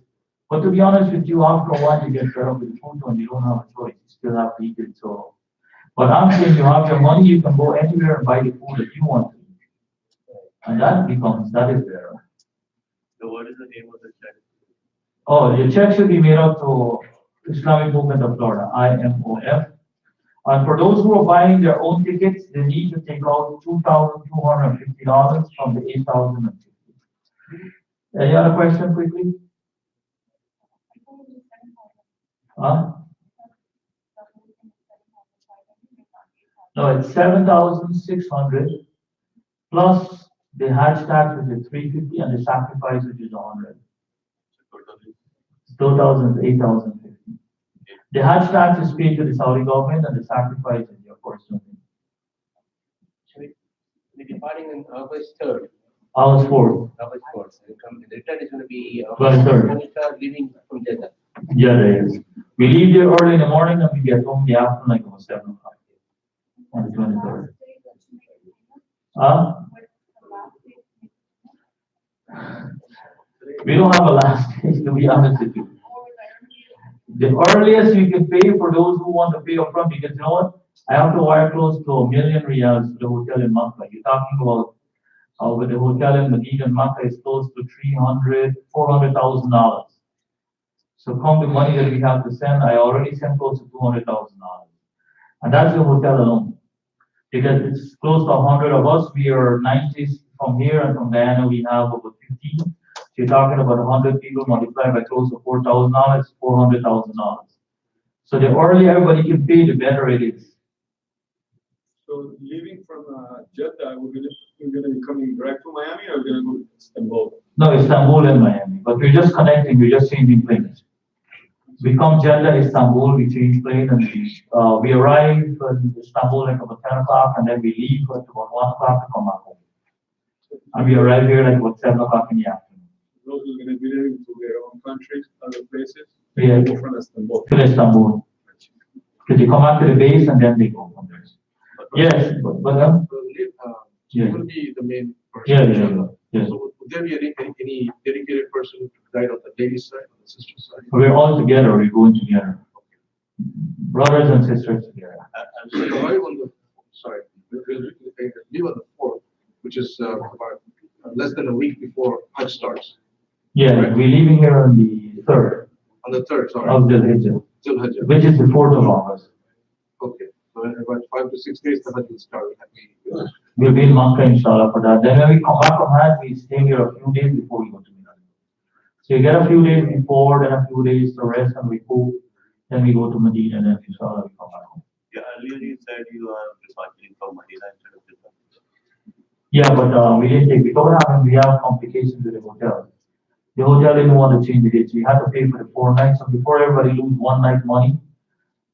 But to be honest with you, after a while you get fed up with the food and you don't have a choice. You still have to eat it. So, but I'm saying you have your money, you can go anywhere and buy the food that you want to eat. And that is there. So what is the name of the check? Oh, the check should be made out to Islamic Movement of Florida, IMOF. And for those who are buying their own tickets, they need to take out $2,250 from the $8,050. Any other question quickly? Huh? No, it's 7,600 plus the Hajj tax, which is 350, and the sacrifice, which is 100. Total is 8,050. The Hajj tax is paid to the Saudi government, and the sacrifice is your personal thing. We're departing on August 3rd. August 4th. August 4th. The return is going to be 23rd. 23rd, leaving from Jeddah. Yeah, there is. We leave there early in the morning and we get home in the afternoon like about 7 o'clock on the 23rd. Huh? We don't have a last day, to be honest with you. The earliest you can pay for those who want to pay upfront, because you know what? I have to wire close to $1 million riyals to the hotel in Makkah. You're talking about with the hotel in Medina and Makkah is close to $400,000. So come the money that we have to send, I already sent close to $200,000. And that's the hotel alone. Because it's close to 100 of us, we are 90 from here, and from Guyana we have over 15. So you're talking about 100 people multiplied by close to $4,000, $400,000. So the earlier everybody can pay, the better it is. So leaving from Jeddah, we're going to You're gonna be coming direct to Miami or you're gonna go to Istanbul? No, Istanbul and Miami, but we're just connecting, we're just changing planes. We come Jeddah, Istanbul, we change plane and we arrive in Istanbul like about 10 o'clock and then we leave at about 1 o'clock to come back home. And we arrive here like about 7 o'clock in the afternoon. Those who are gonna be living to their own countries, other places, Yeah. go from Istanbul. To Istanbul. Because they come out to the base and then they go from there. Yes, but You yeah. will be the main person. Yeah. So would there be any dedicated person to guide on the daily side, on the sister side? We're all together, we're going together. Brothers and sisters together. So you arrive on the, sorry, we'll leave on the 4th, which is about less than a week before Hajj starts. Yeah, we're leaving here on the 3rd On the 3rd, sorry. of the Hijjah, Till Hajj. which is the 4th of August. Okay, so in about 5 to 6 days, the Hajj will start. We'll be in Makkah, inshallah, for that. Then when we come back from Hajj, we stay here a few days before we go to Mina. So you get a few days before, then a few days to rest and recoup. Then we go to Medina, and then inshallah we come back home. Yeah, earlier you said you are departing from Medina instead of Jeddah. Yeah, but we didn't take, because what happened, we have complications with the hotel. The hotel didn't want to change the date, so you had to pay for the 4 nights. So before everybody lose 1 night money,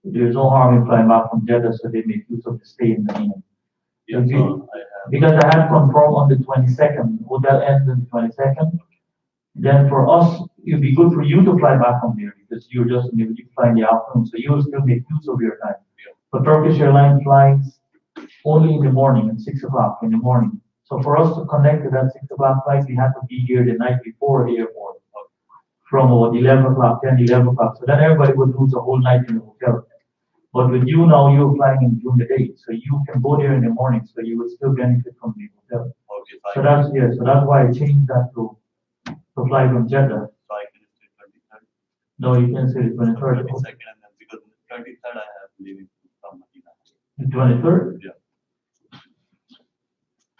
there's no harm in flying back from Jeddah, so they make use of the stay in Medina. Yeah, so I have. Because I had confirmed on the 22nd, hotel ends on the 22nd. Then for us, it'd be good for you to fly back from there because you're just maybe you fly in the afternoon, so you will still make use of your time. But Turkish Airlines flies only in the morning, at 6 o'clock in the morning. So for us to connect to that 6 o'clock flight, we had to be here the night before the airport, from about 11 o'clock, 10, 11 o'clock. So then everybody would lose a whole night in the hotel. But with you now, you're flying in during the day, so you can go there in the morning, so you will still benefit from the hotel. Okay, So that's why I changed that to fly from Jeddah. So I can stay 23rd. No, you can say the 23rd. 22nd and then because 23rd I have leaving from Medina. The 23rd? Yeah.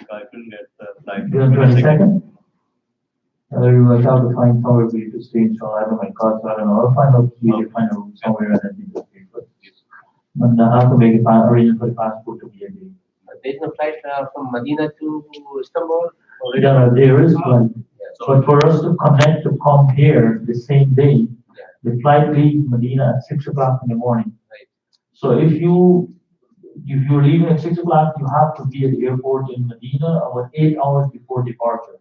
So I couldn't get the flight. The 22nd? You will have to find somewhere for you to stay, so I have my car, so I don't know. I'll find out, we can find a room somewhere and then we can stay. But I have to make a arrangement for the passport to be a day. There's no flight from Medina to Istanbul? Yeah, there is one. But for us to connect to come here the same day, the flight leaves Medina at 6 o'clock in the morning. Right. So if you're leaving at 6 o'clock, you have to be at the airport in Medina about 8 hours before departure.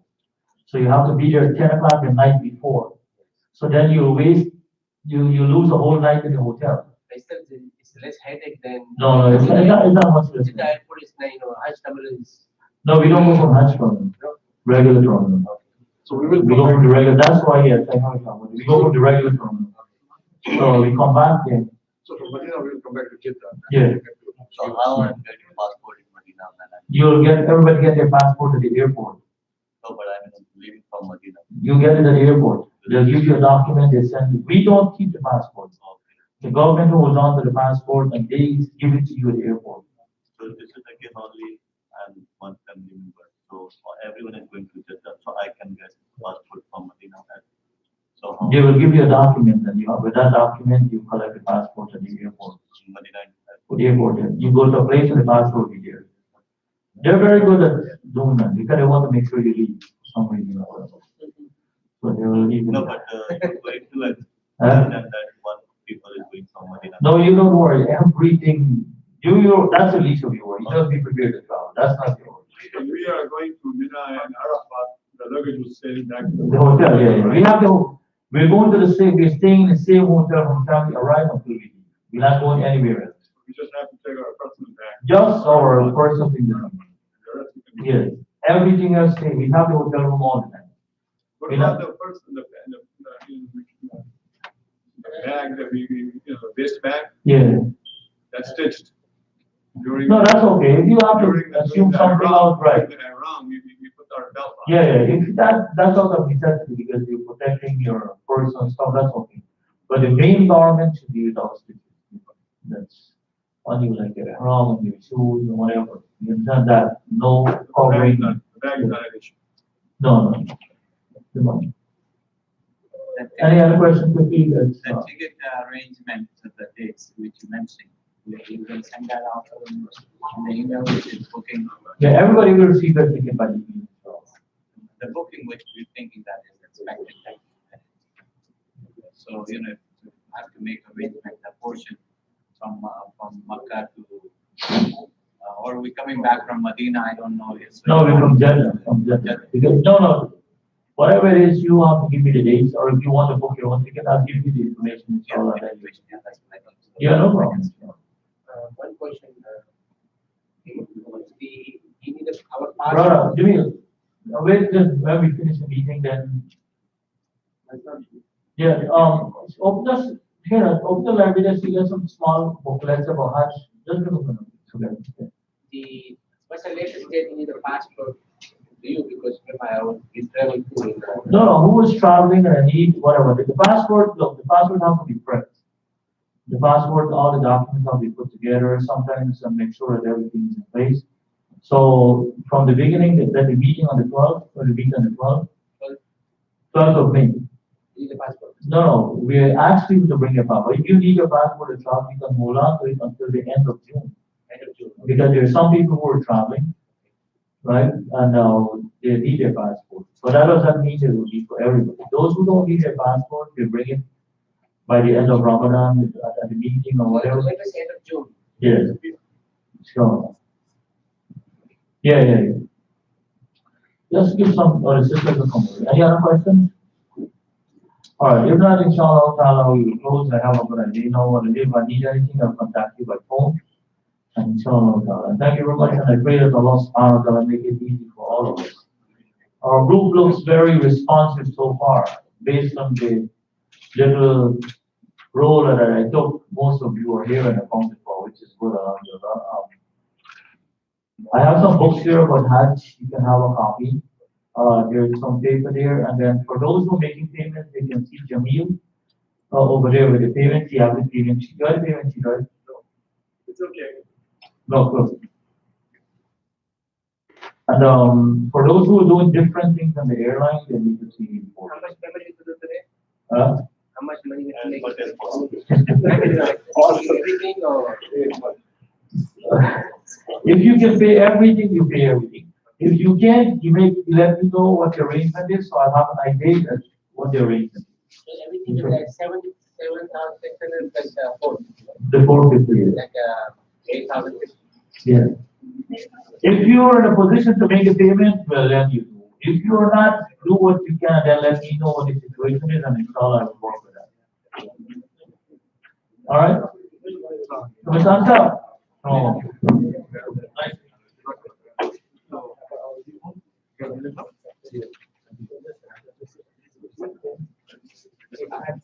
So you have to be there at 10 o'clock the night before. So then you lose a whole night in the hotel. It's less headache than. No, it's not much less. The airport is, Hajj terminal is. No, we don't go from Hajj terminal, regular terminal. So we will We go from the regular, that's why, yes, I know it. We go from the regular terminal. So we come back, yeah. So from Medina, we will come back to Jeddah. Yeah. So how I'm getting passport in Medina when Everybody get their passport at the airport. no, but I'm leaving from Medina. You get it at the airport. They'll give you a document, they send you. We don't keep the passport. The government holds on to the passport and they give it to you at the airport. So this is again only I'm one family member. So everyone is going to Jeddah. So I can get passport from Medina. So how They will give you a document and with that document, you collect the passport at the airport. Medina For the airport, yeah. You go to a place and the passport will be there. They're very good at doing that because they want to make sure you leave for some reason. So they will leave you. No, but you're going to like Huh? and that one people is going from Medina. No, you don't worry. Everything, that's the least of your worry. You just be prepared to travel. That's not your worry. When we are going to Mina and Arafat, the luggage was sailing back to The hotel, yeah. We're going to we're staying in the same hotel from the time we arrive until we leave. We're not going anywhere else. We just have to take our personal bag. Just our personal things. The rest we can do. Yes. Everything else, we have the hotel room all the time. What about the person, the bag that this bag Yeah. that's stitched during. No, that's okay. If you have during to assume something out, right. We put our belt on. Yeah, if that's out of necessity because you're protecting your personal stuff, that's okay. But the main garment should be without stitches. That's on you like your haram and your shoes and whatever. You understand that? No covering. The bag is not an issue. No. Any other questions quickly? The ticket arrangement, the dates which you mentioned, You can send that out in the email, which is booking. Yeah, everybody will receive their ticket by the email. So, The booking, which we're thinking that is expected. So, you know, if you have to make arrangement, that portion from Makkah to, or we coming back from Medina, I don't know. no, we're from Jeddah, from Jeddah. Because, no, whatever it is, you have to give me the dates, or if you want to book your own ticket, I'll give you the information. Yeah, So yeah, that that's what I thought. yeah, no problem. One question, you need our Brother, passport. Jimmy, wait till when we finish the meeting, then. Yeah, open us, here, open the library, just you get some small booklets about Hajj. Just open them. What's the latest date you need a passport to you, because I will be traveling to. No, who is traveling and I need whatever. The passport, look, the passport has to be print. The passport, all the documents have to be put together, sometimes make sure that everything is in place. So from the beginning, the meeting on the 12th, or the meeting on the 12th, 12th of May. You need a passport. No, we asked you to bring your passport. If you need your passport to travel, you can hold on to it until the end of June. End of June. Because there are some people who are traveling, right? And they need their passport. But that doesn't mean it will be for everybody. Those who don't need their passport, they bring it by the end of Ramadan at the meeting or whatever. Let us end of June. Yes. Sure. Yeah. Just give some sister to come. Any other questions? All right, if not, inshallah ta'ala, we will close. I have a good idea. Know what to do. If I need anything, I'll contact you by phone. And inshallah ta'ala. Thank you very much. And I pray that Allah subhanahu wa ta'ala make it easy for all of us. Our group looks very responsive so far, based on the little role that I took. Most of you are here and accounted for, which is good. Alhamdulillah. I have some books here about Hajj. You can have a copy. There's some paper there. And then for those who are making payments, they can see Jamil over there with the payments. You have the payment sheet. You have the payment sheet, right? It's okay. No, good. And for those who are doing different things on the airline, they need to see the report. How much payment you do today? Huh? How much money you And make? what is possible. Everything or? If you can pay everything, you pay everything. If you can't, you let me know what the arrangement is, so I'll have an idea of what the arrangement is. So everything is like 7,600 plus 4. The 450 is. Like 8,000. Yeah. If you are in a position to make a payment, well, then you do. If you are not, do what you can, then let me know what the situation is, and inshallah I will work with that. All right? So, Mr. Ansar? No. I had